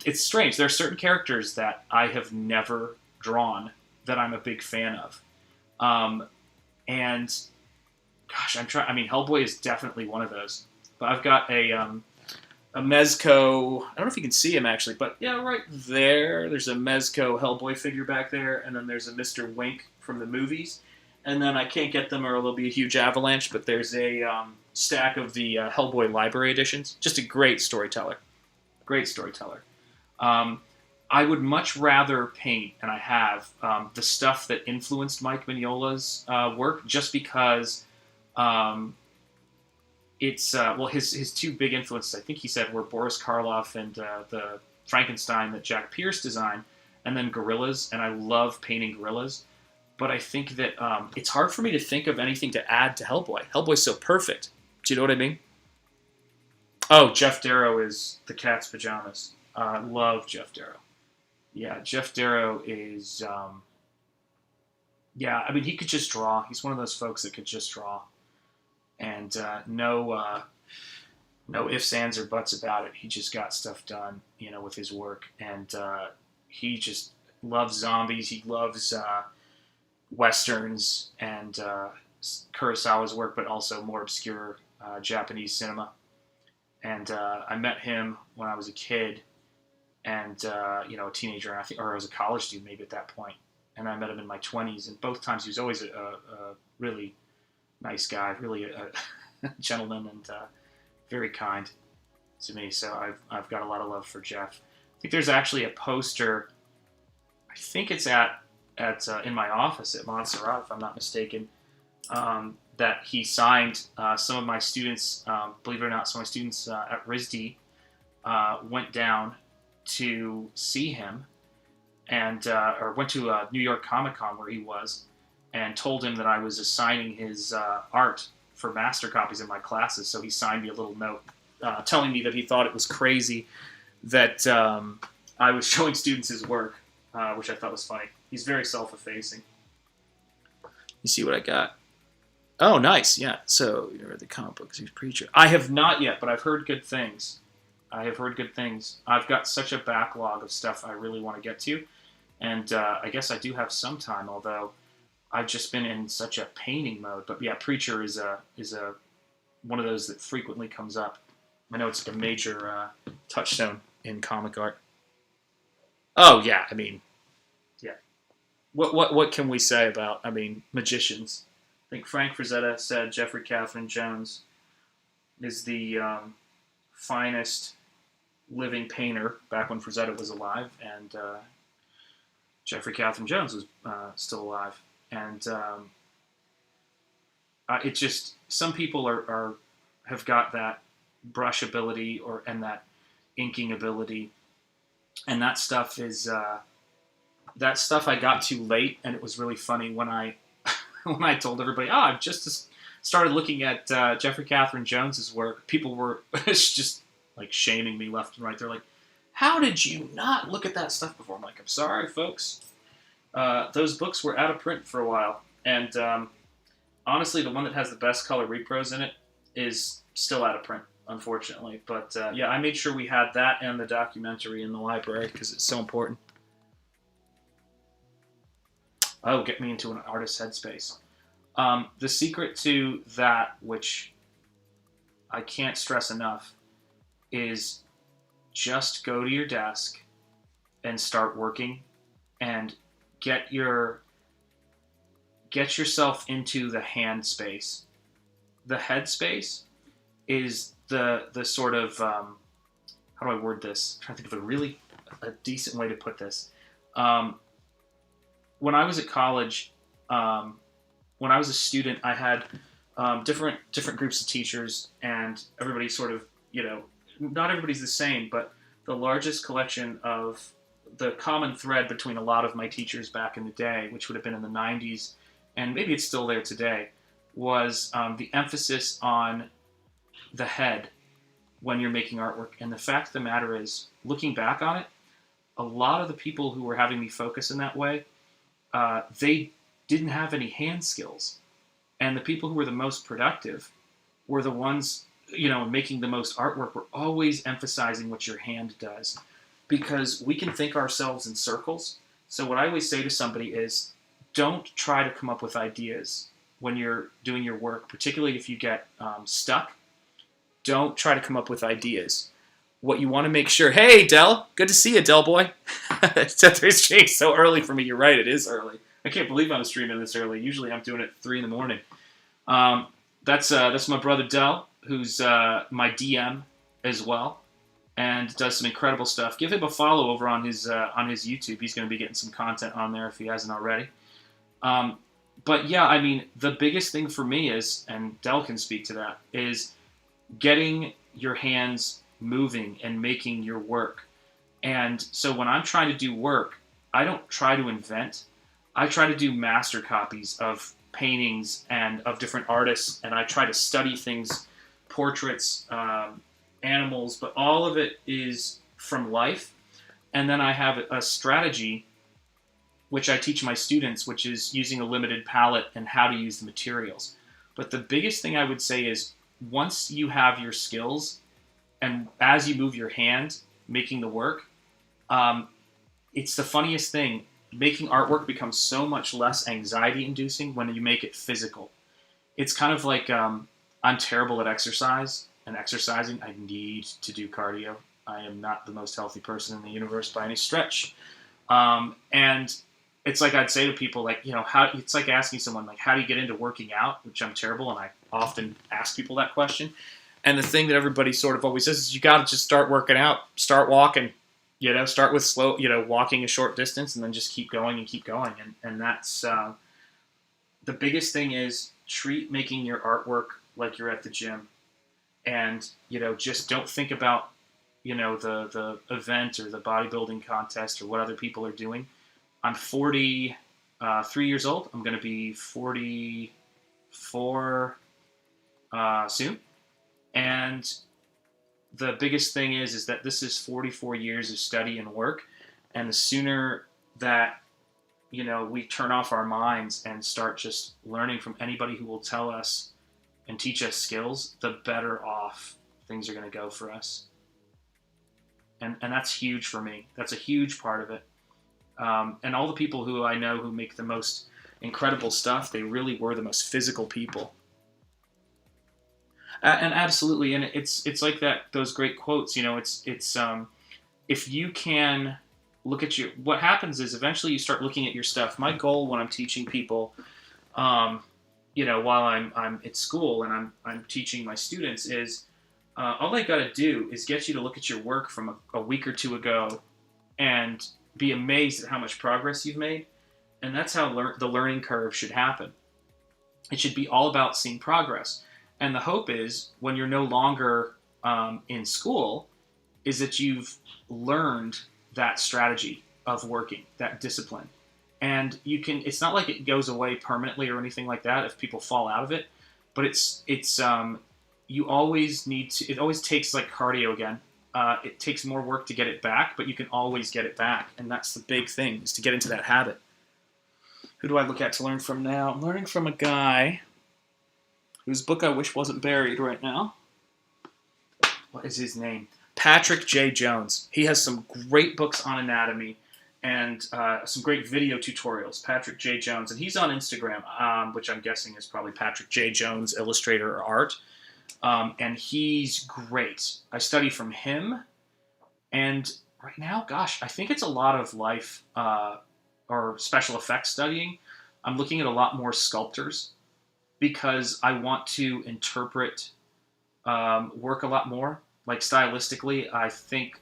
It's strange. There are certain characters that I have never drawn that I'm a big fan of. And gosh, Hellboy is definitely one of those. But I've got a Mezco. I don't know if you can see him actually, but yeah, right there. There's a Mezco Hellboy figure back there, and then there's a Mr. Wink from the movies. And then I can't get them, or there'll be a huge avalanche. But there's a stack of the Hellboy library editions. Just a great storyteller. Great storyteller. I would much rather paint, and I have, the stuff that influenced Mike Mignola's work, just because his two big influences, I think he said, were Boris Karloff and the Frankenstein that Jack Pierce designed, and then gorillas, and I love painting gorillas. But I think that it's hard for me to think of anything to add to Hellboy. Hellboy's so perfect. Do you know what I mean? Oh, Jeff Darrow is the cat's pajamas. I love Jeff Darrow. Yeah, Jeff Darrow is... he could just draw. He's one of those folks that could just draw. And no ifs, ands, or buts about it. He just got stuff done, with his work. And he just loves zombies. He loves westerns and Kurosawa's work, but also more obscure Japanese cinema. And I met him when I was a kid, and a teenager, or I was a college student maybe at that point. And I met him in my 20s, and both times he was always a really nice guy, really a gentleman, and very kind to me. So I've got a lot of love for Jeff. I think there's actually a poster. I think it's at in my office at Montserrat, if I'm not mistaken, that he signed. Some of my students, believe it or not, some of my students at RISD went down to see him, and or went to New York Comic Con where he was, and told him that I was assigning his art for master copies in my classes. So he signed me a little note telling me that he thought it was crazy that I was showing students his work, which I thought was funny. He's very self-effacing. You see what I got? Oh, nice. Yeah. So you read the comic books. He's a preacher. I have not yet, but I've heard good things. I've got such a backlog of stuff I really want to get to, and I guess I do have some time, although I've just been in such a painting mode. But yeah, Preacher is a one of those that frequently comes up. I know it's like a major touchstone in comic art. Oh yeah, yeah. What can we say about magicians? I think Frank Frazetta said Jeffrey Catherine Jones is the finest living painter back when Frazetta was alive, and Jeffrey Catherine Jones was still alive. And it just, some people have got that brush ability and that inking ability, and that stuff is that stuff I got too late, and it was really funny when I when I told everybody, I've just started looking at Jeffrey Catherine Jones's work. People were just like shaming me left and right. They're like, how did you not look at that stuff before? I'm like, I'm sorry, folks. Those books were out of print for a while. And honestly, the one that has the best color repros in it is still out of print, unfortunately. But yeah, I made sure we had that and the documentary in the library because it's so important. Oh, get me into an artist's headspace. The secret to that, which I can't stress enough, is just go to your desk and start working and get your get yourself into the hand space. The head space is the sort of how do I word this? I'm trying to think of a decent way to put this. When I was at college, when I was a student, I had different groups of teachers, and everybody sort of, not everybody's the same, but the largest collection of the common thread between a lot of my teachers back in the day, which would have been in the 90s, and maybe it's still there today, was the emphasis on the head when you're making artwork. And the fact of the matter is, looking back on it, a lot of the people who were having me focus in that way, they didn't have any hand skills. And the people who were the most productive were the ones, making the most artwork, were always emphasizing what your hand does. Because we can think ourselves in circles. So what I always say to somebody is, don't try to come up with ideas when you're doing your work, particularly if you get stuck. Don't try to come up with ideas. What you want to make sure, hey, Del, good to see you, Del boy. It's changed so early for me. You're right, it is early. I can't believe I'm streaming this early. Usually I'm doing it at 3 in the morning. That's my brother Del, who's my DM as well, and does some incredible stuff. Give him a follow over on his YouTube. He's going to be getting some content on there if he hasn't already. But yeah, I mean, the biggest thing for me is, and Del can speak to that, is getting your hands moving and making your work. And so when I'm trying to do work, I don't try to invent. I try to do master copies of paintings and of different artists, and I try to study things, portraits, animals, but all of it is from life. And then I have a strategy which I teach my students, which is using a limited palette and how to use the materials. But the biggest thing I would say is, once you have your skills, and as you move your hand making the work, it's the funniest thing. Making artwork becomes so much less anxiety-inducing when you make it physical. It's kind of like I'm terrible at exercise and exercising. I need to do cardio. I am not the most healthy person in the universe by any stretch. And it's like I'd say to people, like, it's like asking someone, like, how do you get into working out? Which I'm terrible, and I often ask people that question. And the thing that everybody sort of always says is, you got to just start working out, start walking, start with slow, walking a short distance, and then just keep going and keep going. And that's the biggest thing is, treat making your artwork like you're at the gym. And, just don't think about, the event or the bodybuilding contest or what other people are doing. I'm 43 years old. I'm going to be 44 soon. And the biggest thing is that this is 44 years of study and work. And the sooner that, we turn off our minds and start just learning from anybody who will tell us and teach us skills, the better off things are going to go for us. And that's huge for me. That's a huge part of it. And all the people who I know who make the most incredible stuff, they really were the most physical people. And absolutely, and it's like that. Those great quotes, if you can look at what happens is eventually you start looking at your stuff. My goal when I'm teaching people, while I'm at school and I'm teaching my students is, all I got to do is get you to look at your work from a week or two ago, and be amazed at how much progress you've made. And that's how the learning curve should happen. It should be all about seeing progress. And the hope is, when you're no longer in school, is that you've learned that strategy of working, that discipline. And it's not like it goes away permanently or anything like that if people fall out of it, but you always need to, it always takes like cardio again. It takes more work to get it back, but you can always get it back. And that's the big thing, is to get into that habit. Who do I look at to learn from now? I'm learning from a guy whose book I wish wasn't buried right now. What is his name? Patrick J. Jones. He has some great books on anatomy and some great video tutorials. Patrick J. Jones. And he's on Instagram, which I'm guessing is probably Patrick J. Jones, Illustrator or Art. And he's great. I study from him. And right now, gosh, I think it's a lot of life or special effects studying. I'm looking at a lot more sculptors because I want to interpret work a lot more. Like stylistically, I think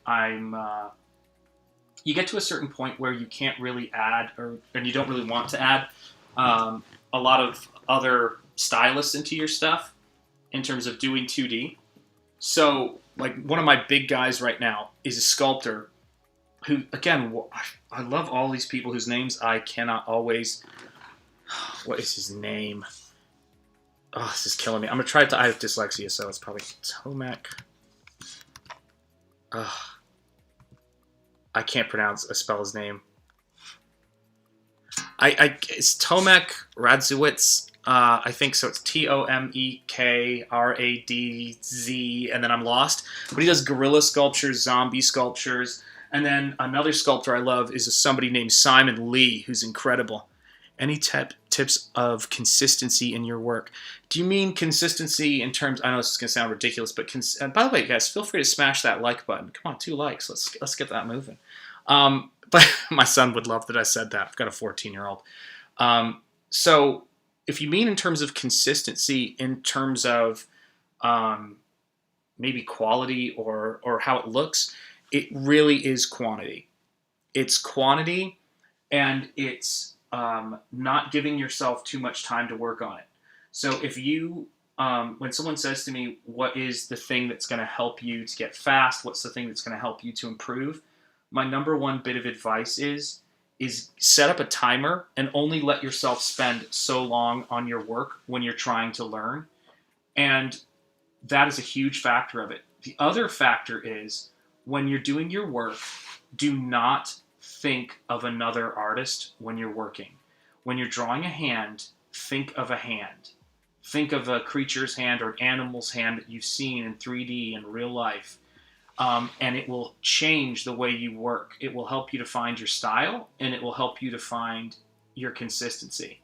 you get to a certain point where you can't really add, and you don't really want to add a lot of other stylists into your stuff in terms of doing 2D. So, like, one of my big guys right now is a sculptor who, again, I love all these people whose names I cannot always. What is his name? Oh, this is killing me. I'm gonna try to. I have dyslexia, so it's probably Tomek. I can't spell his name. It's Tomek Radzewicz. I think so. It's Tomekradz, and then I'm lost. But he does gorilla sculptures, zombie sculptures, and then another sculptor I love is somebody named Simon Lee, who's incredible. Any tips of consistency in your work? Do you mean consistency in terms? I know this is gonna sound ridiculous, but and by the way, guys, feel free to smash that like button. Come on, 2 likes. Let's get that moving. But my son would love that I said that. I've got a 14-year-old. So if you mean in terms of consistency, in terms of maybe quality or how it looks, it really is quantity. It's quantity, and it's not giving yourself too much time to work on it. So if you, when someone says to me, what is the thing that's going to help you to get fast? What's the thing that's going to help you to improve? My number one bit of advice is set up a timer and only let yourself spend so long on your work when you're trying to learn. And that is a huge factor of it. The other factor is when you're doing your work, do not think of another artist when you're working. When you're drawing a hand, think of a hand. Think of a creature's hand or an animal's hand that you've seen in 3D in real life. And it will change the way you work. It will help you to find your style, and it will help you to find your consistency.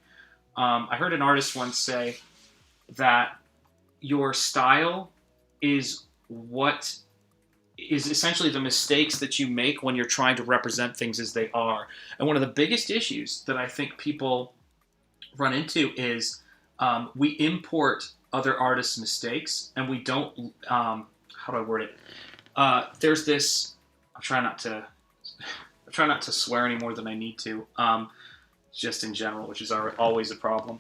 I heard an artist once say that your style is what is essentially the mistakes that you make when you're trying to represent things as they are. And one of the biggest issues that I think people run into is we import other artists' mistakes, and we don't, how do I word it? There's this, I try not to swear any more than I need to, just in general, which is always a problem.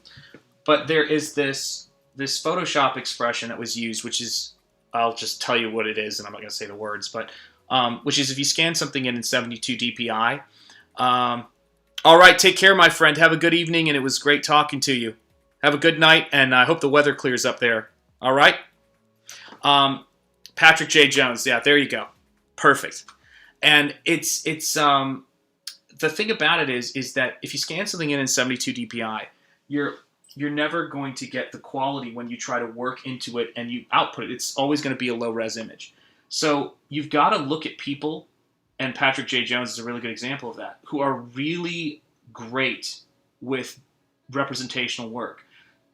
But there is this Photoshop expression that was used, which is, I'll just tell you what it is, and I'm not going to say the words, but which is if you scan something in 72 DPI. All right, take care, my friend. Have a good evening, and it was great talking to you. Have a good night, and I hope the weather clears up there. All right? Patrick J. Jones. Yeah, there you go. Perfect. And it's the thing about it is that if you scan something in 72 DPI, you're never going to get the quality when you try to work into it and you output it. It's always going to be a low-res image. So you've got to look at people, and Patrick J. Jones is a really good example of that, who are really great with representational work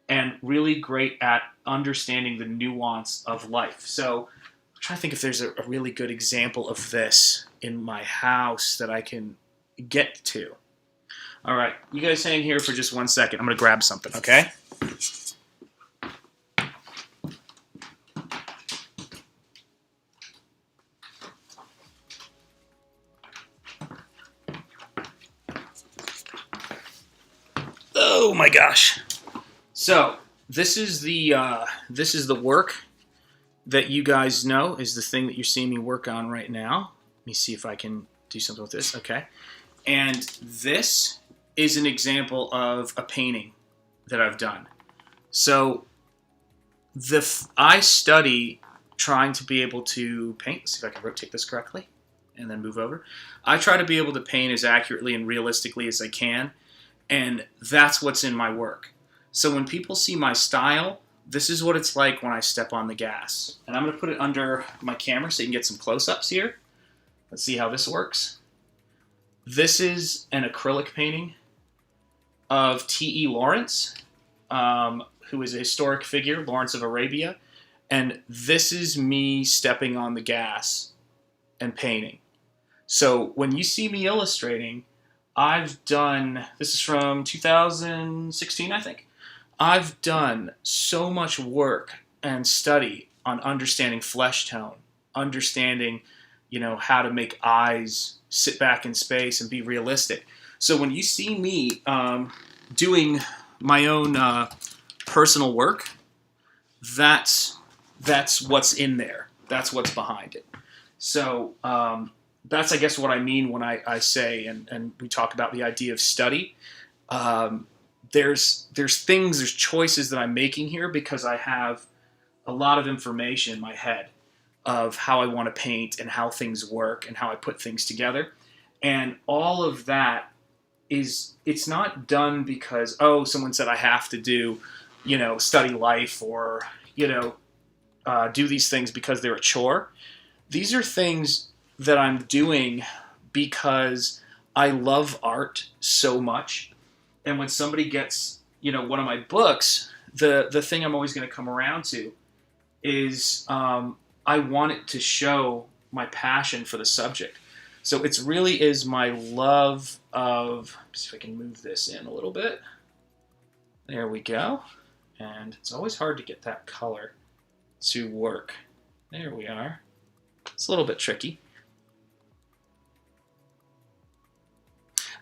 and really great at understanding the nuance of life. So I'm trying to think if there's a really good example of this in my house that I can get to. All right, you guys hang here for just 1 second. I'm going to grab something, okay? Oh my gosh. So, this is the work that you guys know is the thing that you're seeing me work on right now. Let me see if I can do something with this. Okay. And this is an example of a painting that I've done. So I study trying to be able to paint. Let's see if I can rotate this correctly and then move over. I try to be able to paint as accurately and realistically as I can, and that's what's in my work. So when people see my style, this is what it's like when I step on the gas. And I'm going to put it under my camera so you can get some close-ups here. Let's see how this works. This is an acrylic painting of T.E. Lawrence, who is a historic figure, Lawrence of Arabia. And this is me stepping on the gas and painting. So when you see me illustrating, I've done, this is from 2016, I think. I've done so much work and study on understanding flesh tone, understanding, how to make eyes sit back in space and be realistic. So when you see me doing my own personal work, that's what's in there. That's what's behind it. So that's, I guess, what I mean when I say, and we talk about the idea of study. There's things, there's choices that I'm making here because I have a lot of information in my head of how I want to paint and how things work and how I put things together. And all of that it's not done because, someone said I have to do, study life or, do these things because they're a chore. These are things that I'm doing because I love art so much. And when somebody gets, one of my books, the thing I'm always going to come around to is I want it to show my passion for the subject. So it really is my love of, see if I can move this in a little bit. There we go. And it's always hard to get that color to work. There we are. It's a little bit tricky.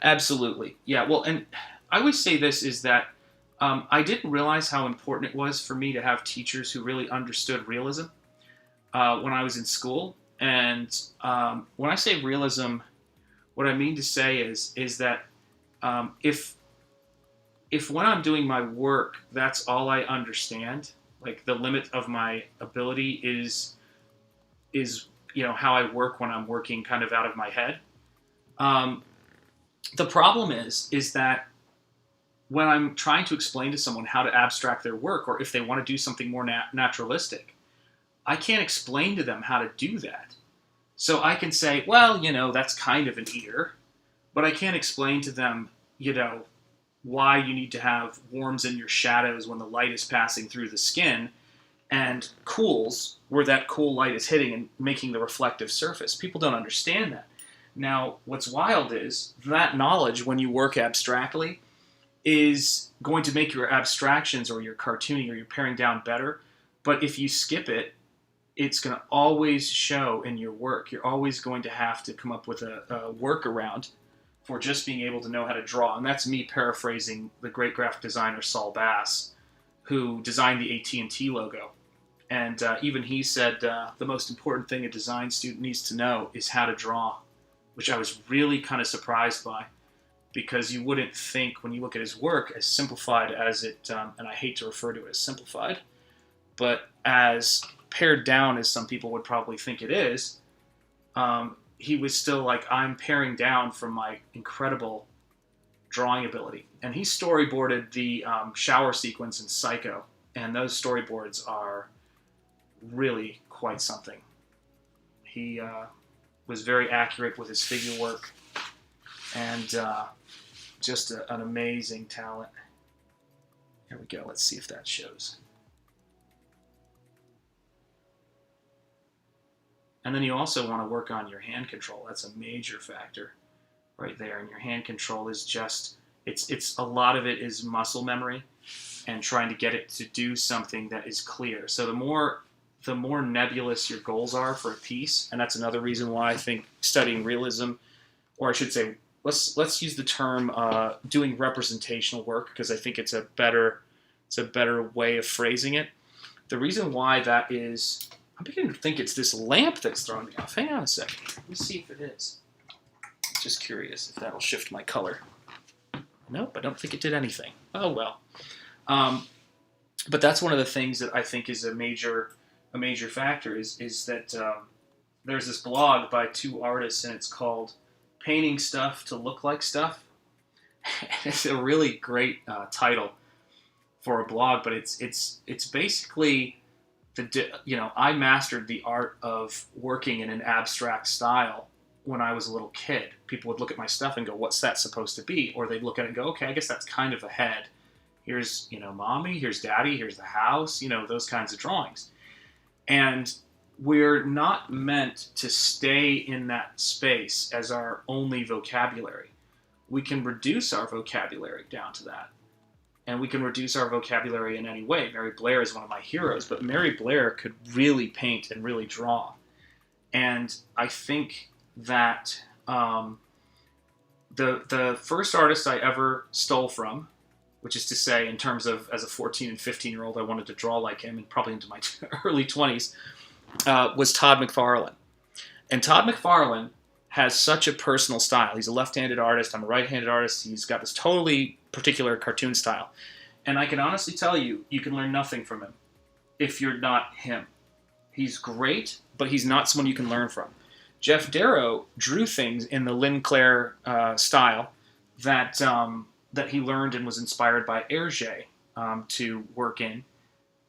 Absolutely. Yeah, well, and I always say this is that I didn't realize how important it was for me to have teachers who really understood realism when I was in school. And when I say realism, what I mean to say is that if when I'm doing my work, that's all I understand, like the limit of my ability is how I work when I'm working kind of out of my head. The problem is that when I'm trying to explain to someone how to abstract their work, or if they want to do something more naturalistic, I can't explain to them how to do that. So I can say, well, that's kind of an ear, but I can't explain to them, why you need to have warms in your shadows when the light is passing through the skin and cools where that cool light is hitting and making the reflective surface. People don't understand that. Now, what's wild is that knowledge, when you work abstractly, is going to make your abstractions or your cartooning or your paring down better. But if you skip it, it's going to always show in your work. You're always going to have to come up with a workaround for just being able to know how to draw. And that's me paraphrasing the great graphic designer Saul Bass, who designed the AT&T logo. And even he said the most important thing a design student needs to know is how to draw, which I was really kind of surprised by, because you wouldn't think when you look at his work as simplified as it, and I hate to refer to it as simplified, but as pared down as some people would probably think it is, he was still like, I'm paring down from my incredible drawing ability. And he storyboarded the shower sequence in Psycho, and those storyboards are really quite something. He was very accurate with his figure work, and just an amazing talent. Here we go. Let's see if that shows. And then you also want to work on your hand control. That's a major factor right there. And your hand control is just, it's a lot of it is muscle memory and trying to get it to do something that is clear. So the more nebulous your goals are for a piece, and that's another reason why I think studying realism, or I should say, let's use the term doing representational work, because I think it's a better way of phrasing it. The reason why that is, I'm beginning to think it's this lamp that's throwing me off. Hang on a second. Let me see if it is. Just curious if that'll shift my color. Nope, I don't think it did anything. Oh well. But that's one of the things that I think is a major factor is that there's this blog by two artists, and it's called Painting Stuff to Look Like Stuff. It's a really great title for a blog, but it's basically I mastered the art of working in an abstract style when I was a little kid. People would look at my stuff and go, what's that supposed to be? Or they'd look at it and go, okay, I guess that's kind of a head. Here's, mommy, here's daddy, here's the house, those kinds of drawings. And we're not meant to stay in that space as our only vocabulary. we can reduce our vocabulary down to that. And we can reduce our vocabulary in any way. Mary Blair is one of my heroes, but Mary Blair could really paint and really draw. And I think that the first artist I ever stole from, which is to say, in terms of as a 14 and 15-year-old, I wanted to draw like him, and probably into my early 20s, was Todd McFarlane. And Todd McFarlane has such a personal style. He's a left-handed artist. I'm a right-handed artist. He's got this totally particular cartoon style. And I can honestly tell you, you can learn nothing from him if you're not him. He's great, but he's not someone you can learn from. Jeff Darrow drew things in the Lynn Claire style that he learned and was inspired by Hergé to work in.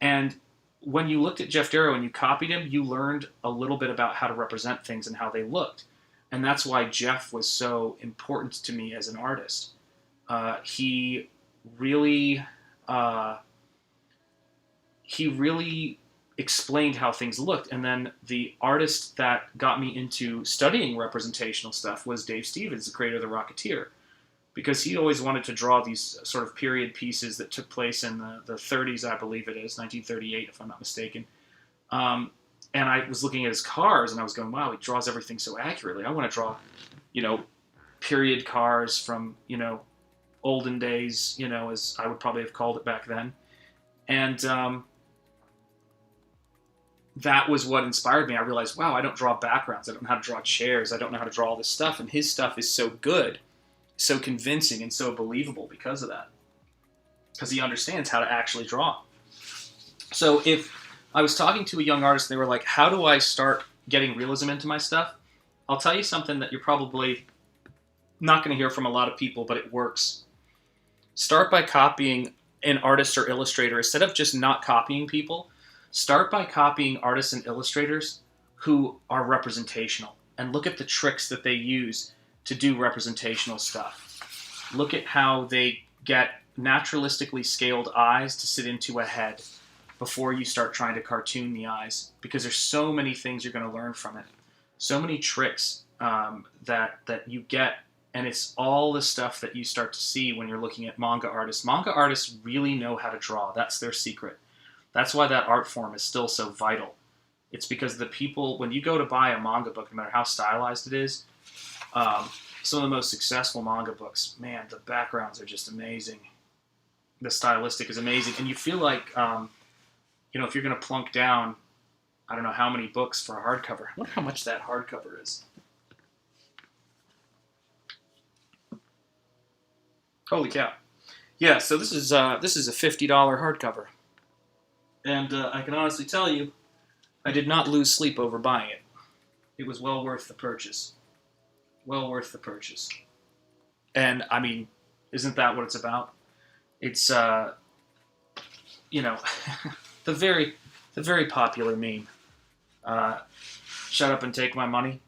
And when you looked at Jeff Darrow and you copied him, you learned a little bit about how to represent things and how they looked. And that's why Jeff was so important to me as an artist. He really explained how things looked. And then the artist that got me into studying representational stuff was Dave Stevens, the creator of The Rocketeer, because he always wanted to draw these sort of period pieces that took place in the 30s, I believe it is, 1938, if I'm not mistaken. And I was looking at his cars, and I was going, wow, he draws everything so accurately. I want to draw, period cars from, olden days, as I would probably have called it back then. And that was what inspired me. I realized, wow, I don't draw backgrounds. I don't know how to draw chairs. I don't know how to draw all this stuff. And his stuff is so good, so convincing, and so believable because of that. Because he understands how to actually draw. So if I was talking to a young artist and they were like, how do I start getting realism into my stuff? I'll tell you something that you're probably not going to hear from a lot of people, but it works. Start by copying an artist or illustrator. Instead of just not copying people, start by copying artists and illustrators who are representational. And look at the tricks that they use to do representational stuff. Look at how they get naturalistically scaled eyes to sit into a head before you start trying to cartoon the eyes, because there's so many things you're going to learn from it. So many tricks that you get, and it's all the stuff that you start to see when you're looking at manga artists. Manga artists really know how to draw. That's their secret. That's why that art form is still so vital. It's because the people, when you go to buy a manga book, no matter how stylized it is, some of the most successful manga books, man, the backgrounds are just amazing. The stylistic is amazing. And you feel like, if you're going to plunk down, I don't know how many books for a hardcover. I wonder how much that hardcover is. Holy cow. Yeah, so this is a $50 hardcover. And I can honestly tell you, I did not lose sleep over buying it. It was well worth the purchase. Well worth the purchase. And, I mean, isn't that what it's about? It's, the very popular meme. Shut up and take my money.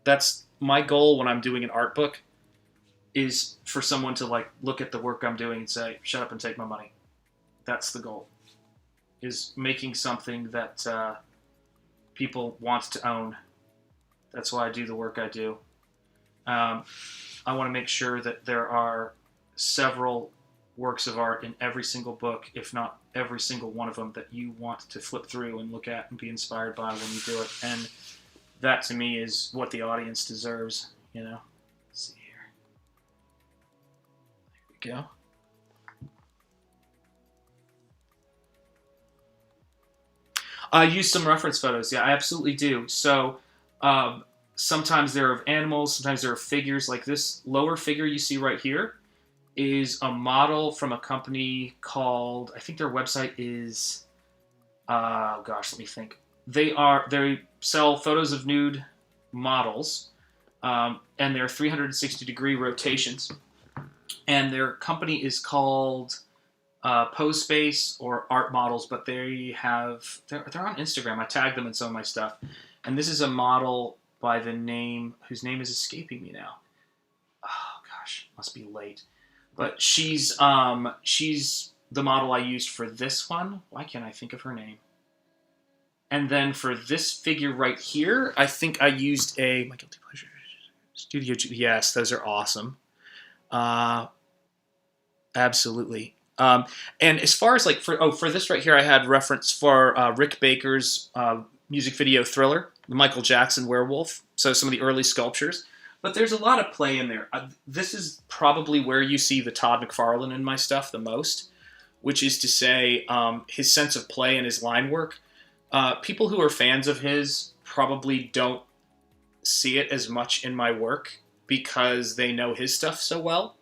That's my goal when I'm doing an art book, is for someone to look at the work I'm doing and say, shut up and take my money. That's the goal. Is making something that people want to own. That's why I do the work I do. I want to make sure that there are several works of art in every single book, if not every single one of them, that you want to flip through and look at and be inspired by when you do it. And that, to me, is what the audience deserves, Let's see here. There we go. I use some reference photos. Yeah, I absolutely do. So sometimes they're of animals, sometimes they're of figures. Like this lower figure you see right here is a model from a company called, I think their website is, let me think. They sell photos of nude models, and they're 360-degree rotations. And their company is called Pose Space or Art Models, but they're on Instagram. I tagged them in some of my stuff. And this is a model by the name, whose name is escaping me now. Oh gosh, must be late. But she's the model I used for this one. Why can't I think of her name? And then for this figure right here, I think I used my Guilty Pleasure Studio. Yes, those are awesome. Uh, Absolutely. And as far as like for this right here, I had reference for Rick Baker's music video Thriller, the Michael Jackson Werewolf. So some of the early sculptures, but there's a lot of play in there. This is probably where you see the Todd McFarlane in my stuff the most, which is to say his sense of play and his line work. People who are fans of his probably don't see it as much in my work because they know his stuff so well.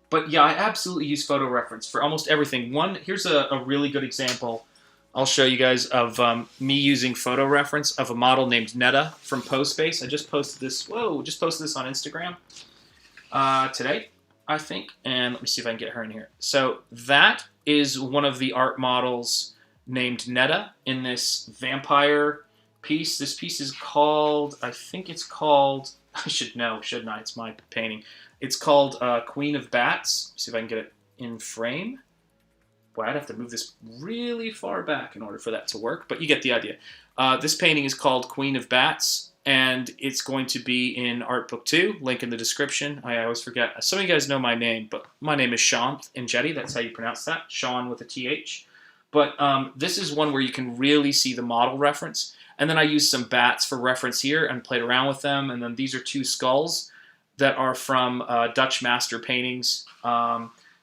But yeah, I absolutely use photo reference for almost everything. Here's a really good example I'll show you guys of me using photo reference of a model named Netta from Postspace. I just posted this. Just posted this on Instagram today, I think. And let me see if I can get her in here. So that is one of the art models named Netta in this vampire piece. This piece is called, I think it's called, I should know, shouldn't I? It's my painting. It's called Queen of Bats. See if I can get it in frame. Boy, I'd have to move this really far back in order for that to work, but you get the idea. This painting is called Queen of Bats, and it's going to be in Art Book 2, link in the description. I always forget. Some of you guys know my name, but my name is Shanth Enjeti. That's how you pronounce that, Sean with a TH. But this is one where you can really see the model reference. And then I used some bats for reference here and played around with them. And then these are two skulls that are from Dutch master paintings.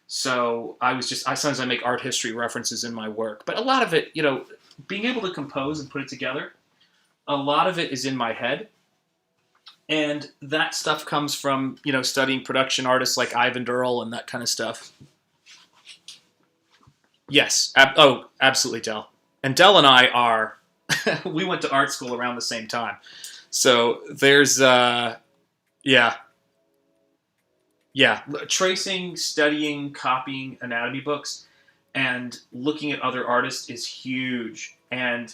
So sometimes I make art history references in my work. But a lot of it, being able to compose and put it together, a lot of it is in my head. And that stuff comes from, studying production artists like Ivan Durrell and that kind of stuff. Yes. Absolutely, Del. And Del and I are, we went to art school around the same time. So there's, tracing, studying, copying anatomy books, and looking at other artists is huge. And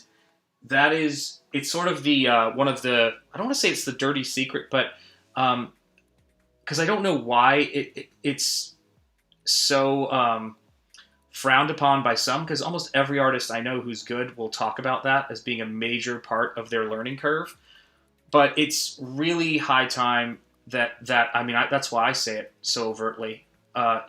it's sort of the, one of the, I don't want to say it's the dirty secret, but, because I don't know why it's so frowned upon by some, because almost every artist I know who's good will talk about that as being a major part of their learning curve. But it's really high time that's why I say it so overtly,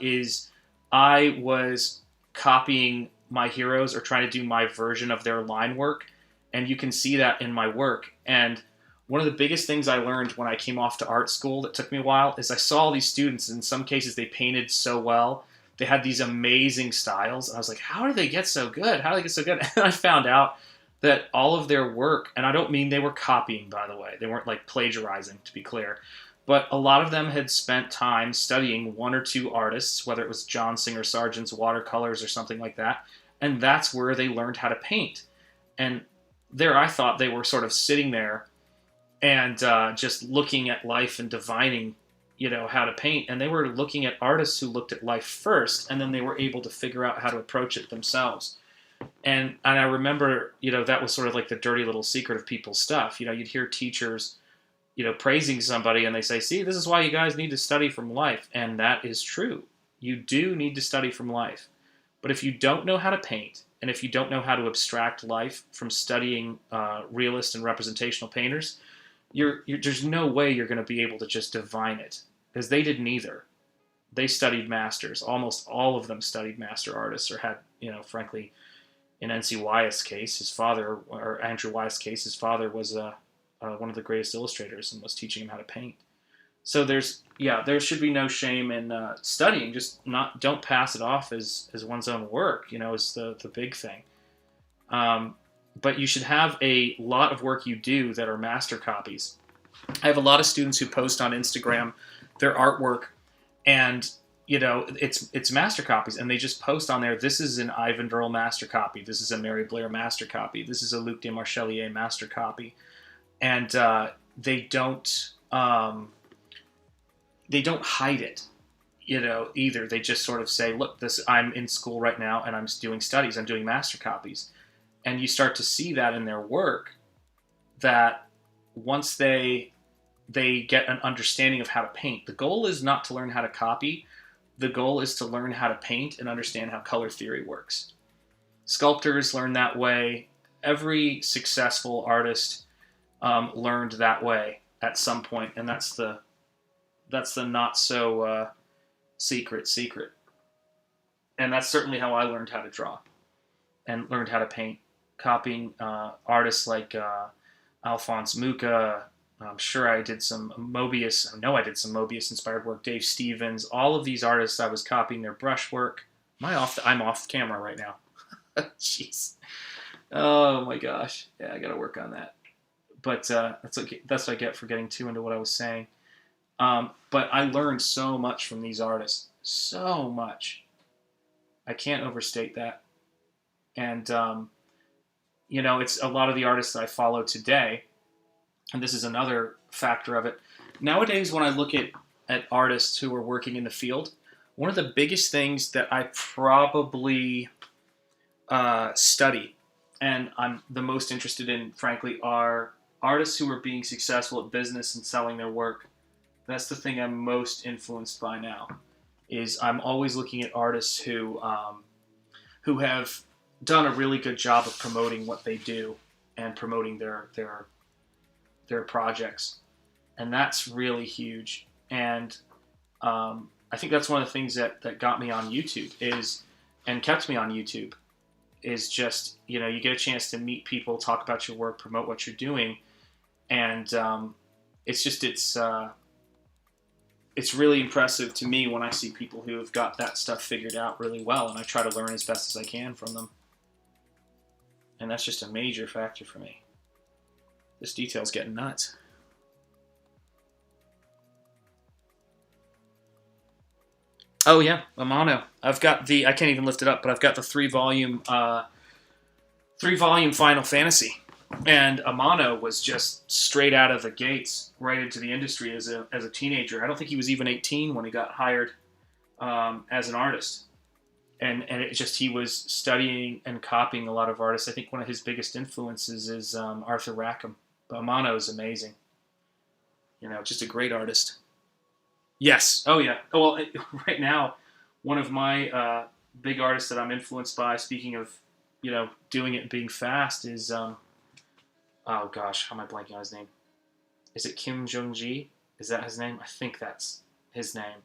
is I was copying my heroes or trying to do my version of their line work, and you can see that in my work. And one of the biggest things I learned when I came off to art school that took me a while is I saw all these students, in some cases they painted so well, they had these amazing styles, and I was like, how do they get so good? How do they get so good? And I found out that all of their work, and I don't mean they were copying, by the way, they weren't like plagiarizing, to be clear, but a lot of them had spent time studying one or two artists, whether it was John Singer Sargent's watercolors or something like that, and that's where they learned how to paint. And there I thought they were sort of sitting there and just looking at life and divining, how to paint, and they were looking at artists who looked at life first, and then they were able to figure out how to approach it themselves. And I remember, that was sort of like the dirty little secret of people's stuff. You'd hear teachers praising somebody, and they say, see, this is why you guys need to study from life. And that is true. You do need to study from life. But if you don't know how to paint, and if you don't know how to abstract life from studying realist and representational painters, there's no way you're going to be able to just divine it. Because they didn't either. They studied masters. Almost all of them studied master artists, or had, frankly, in N.C. Wyeth's case, his father, or Andrew Wyeth's case, his father was one of the greatest illustrators and was teaching him how to paint. So there should be no shame in studying. Just don't pass it off as one's own work, is the big thing. But you should have a lot of work you do that are master copies. I have a lot of students who post on Instagram their artwork, and it's master copies, and they just post on there, this is an Ivan Durrell master copy, this is a Mary Blair master copy, this is a Luc de Marchelier master copy. And they don't hide it, either. They just sort of say, look, I'm in school right now and I'm doing studies, I'm doing master copies. And you start to see that in their work, that once they get an understanding of how to paint, the goal is not to learn how to copy, the goal is to learn how to paint and understand how color theory works. Sculptors learn that way. Every successful artist learned that way at some point, and that's the not so secret. And that's certainly how I learned how to draw and learned how to paint, copying artists like Alphonse Mucha. I'm sure I did some Mobius. I know I did some Mobius-inspired work. Dave Stevens. All of these artists, I was copying their brushwork. I'm off camera right now. Jeez. Oh my gosh. Yeah, I got to work on that. But that's okay. That's what I get for getting too into what I was saying. But I learned so much from these artists. So much. I can't overstate that. And, it's a lot of the artists that I follow today. And this is another factor of it. Nowadays, when I look at artists who are working in the field, one of the biggest things that I probably study and I'm the most interested in, frankly, are artists who are being successful at business and selling their work. That's the thing I'm most influenced by now. Is I'm always looking at artists who have done a really good job of promoting what they do and promoting their projects, and that's really huge. And I think that's one of the things that got me on YouTube and kept me on YouTube is just, you get a chance to meet people, talk about your work, promote what you're doing, and it's really impressive to me when I see people who have got that stuff figured out really well, and I try to learn as best as I can from them. And that's just a major factor for me. This detail's getting nuts. Oh yeah, Amano. I've got I can't even lift it up, but I've got the three volume Final Fantasy. And Amano was just straight out of the gates, right into the industry as a teenager. I don't think he was even 18 when he got hired as an artist. And it just, he was studying and copying a lot of artists. I think one of his biggest influences is Arthur Rackham. But Amano is amazing. Just a great artist. Yes. Oh, yeah. Well, right now, one of my big artists that I'm influenced by, speaking of, doing it and being fast, is, oh gosh, how am I blanking on his name? Is it Kim Jong-ji? Is that his name? I think that's his name.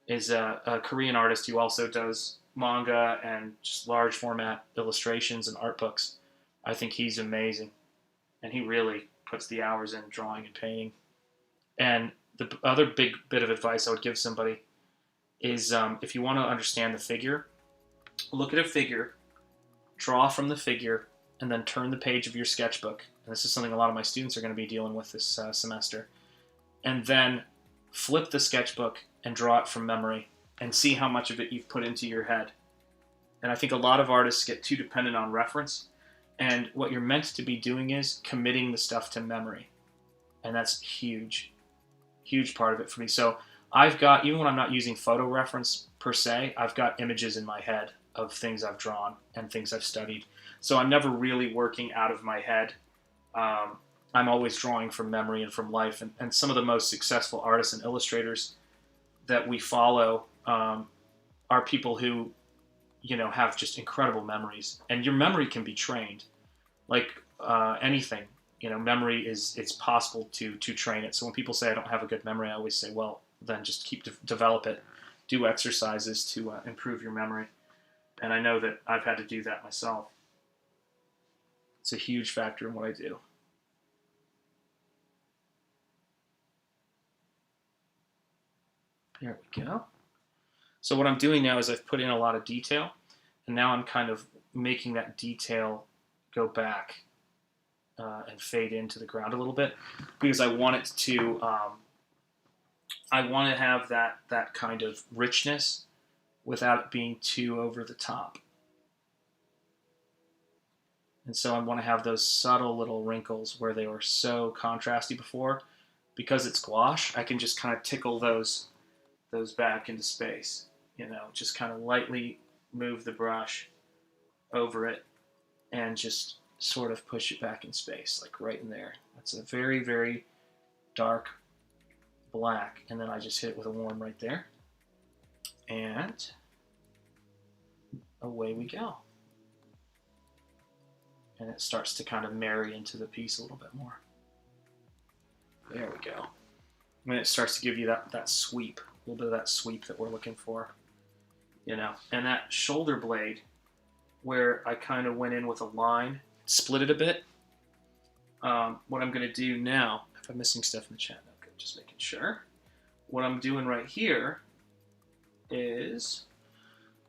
Is a Korean artist who also does manga and just large format illustrations and art books. I think he's amazing. And he really puts the hours in drawing and painting. And the other big bit of advice I would give somebody is if you want to understand the figure, look at a figure, draw from the figure, and then turn the page of your sketchbook. And this is something a lot of my students are going to be dealing with this semester. And then flip the sketchbook and draw it from memory and see how much of it you've put into your head. And I think a lot of artists get too dependent on reference. And what you're meant to be doing is committing the stuff to memory. And that's huge. Huge part of it for me. So I've got, even when I'm not using photo reference per se, I've got images in my head of things I've drawn and things I've studied. So I'm never really working out of my head. I'm always drawing from memory and from life. And some of the most successful artists and illustrators that we follow are people who, have just incredible memories. And your memory can be trained. Like anything, memory it's possible to train it. So when people say I don't have a good memory, I always say, well, then just develop it. Do exercises to improve your memory. And I know that I've had to do that myself. It's a huge factor in what I do. There we go. So what I'm doing now is I've put in a lot of detail, and now I'm kind of making that detail go back and fade into the ground a little bit, because I want it to, I want to have that kind of richness without it being too over the top. And so I want to have those subtle little wrinkles where they were so contrasty before. Because it's gouache, I can just kind of tickle those back into space. Just kind of lightly move the brush over it and just sort of push it back in space, like right in there. That's a very, very dark black. And then I just hit it with a warm right there. And away we go. And it starts to kind of marry into the piece a little bit more. There we go. And it starts to give you that sweep little bit of that sweep that we're looking for, you know. And that shoulder blade, where I kind of went in with a line, split it a bit. What I'm going to do now, if I'm missing stuff in the chat, okay, just making sure. What I'm doing right here is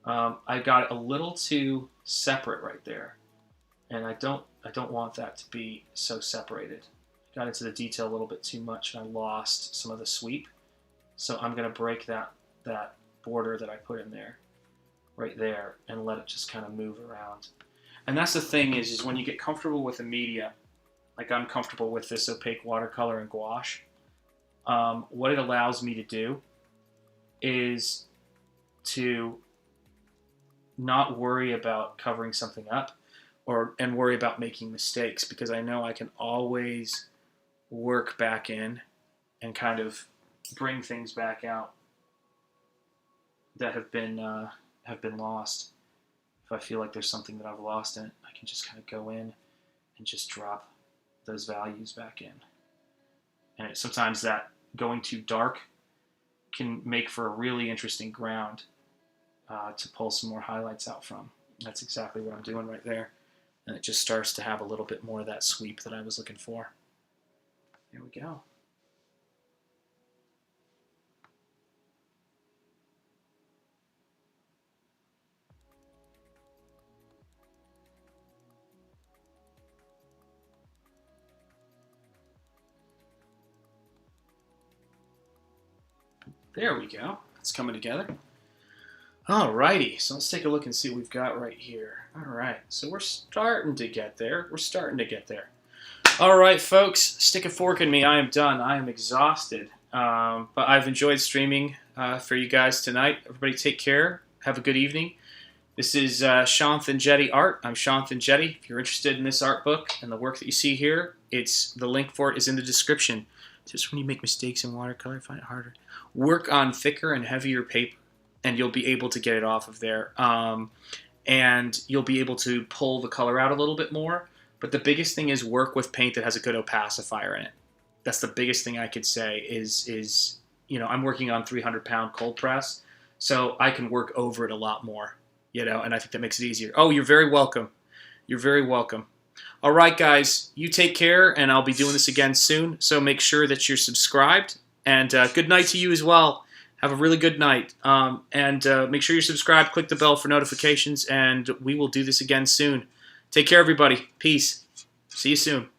I got it a little too separate right there, and I don't want that to be so separated. I got into the detail a little bit too much, and I lost some of the sweep. So I'm going to break that border that I put in there, right there, and let it just kind of move around. And that's the thing is when you get comfortable with the media, like I'm comfortable with this opaque watercolor and gouache, what it allows me to do is to not worry about covering something up and worry about making mistakes, because I know I can always work back in and kind of bring things back out that have been lost. If I feel like there's something that I've lost in it, I can just kind of go in and just drop those values back in. And sometimes that going too dark can make for a really interesting ground to pull some more highlights out from. That's exactly what I'm doing right there. And it just starts to have a little bit more of that sweep that I was looking for. There we go. There we go. It's coming together. Alrighty, so let's take a look and see what we've got right here. Alright, so we're starting to get there. We're starting to get there. Alright, folks, stick a fork in me. I am done. I am exhausted. But I've enjoyed streaming for you guys tonight. Everybody take care. Have a good evening. This is Shanth Enjeti Art. I'm Shanth Enjeti. If you're interested in this art book and the work that you see here, the link for it is in the description. Just when you make mistakes in watercolor, find it harder. Work on thicker and heavier paper, and you'll be able to get it off of there. And you'll be able to pull the color out a little bit more. But the biggest thing is work with paint that has a good opacifier in it. That's the biggest thing I could say is you know, I'm working on 300-pound cold press, so I can work over it a lot more, you know, and I think that makes it easier. Oh, you're very welcome. You're very welcome. All right, guys, you take care, and I'll be doing this again soon, so make sure that you're subscribed. And good night to you as well. Have a really good night. And make sure you're subscribed. Click the bell for notifications, and we will do this again soon. Take care, everybody. Peace. See you soon.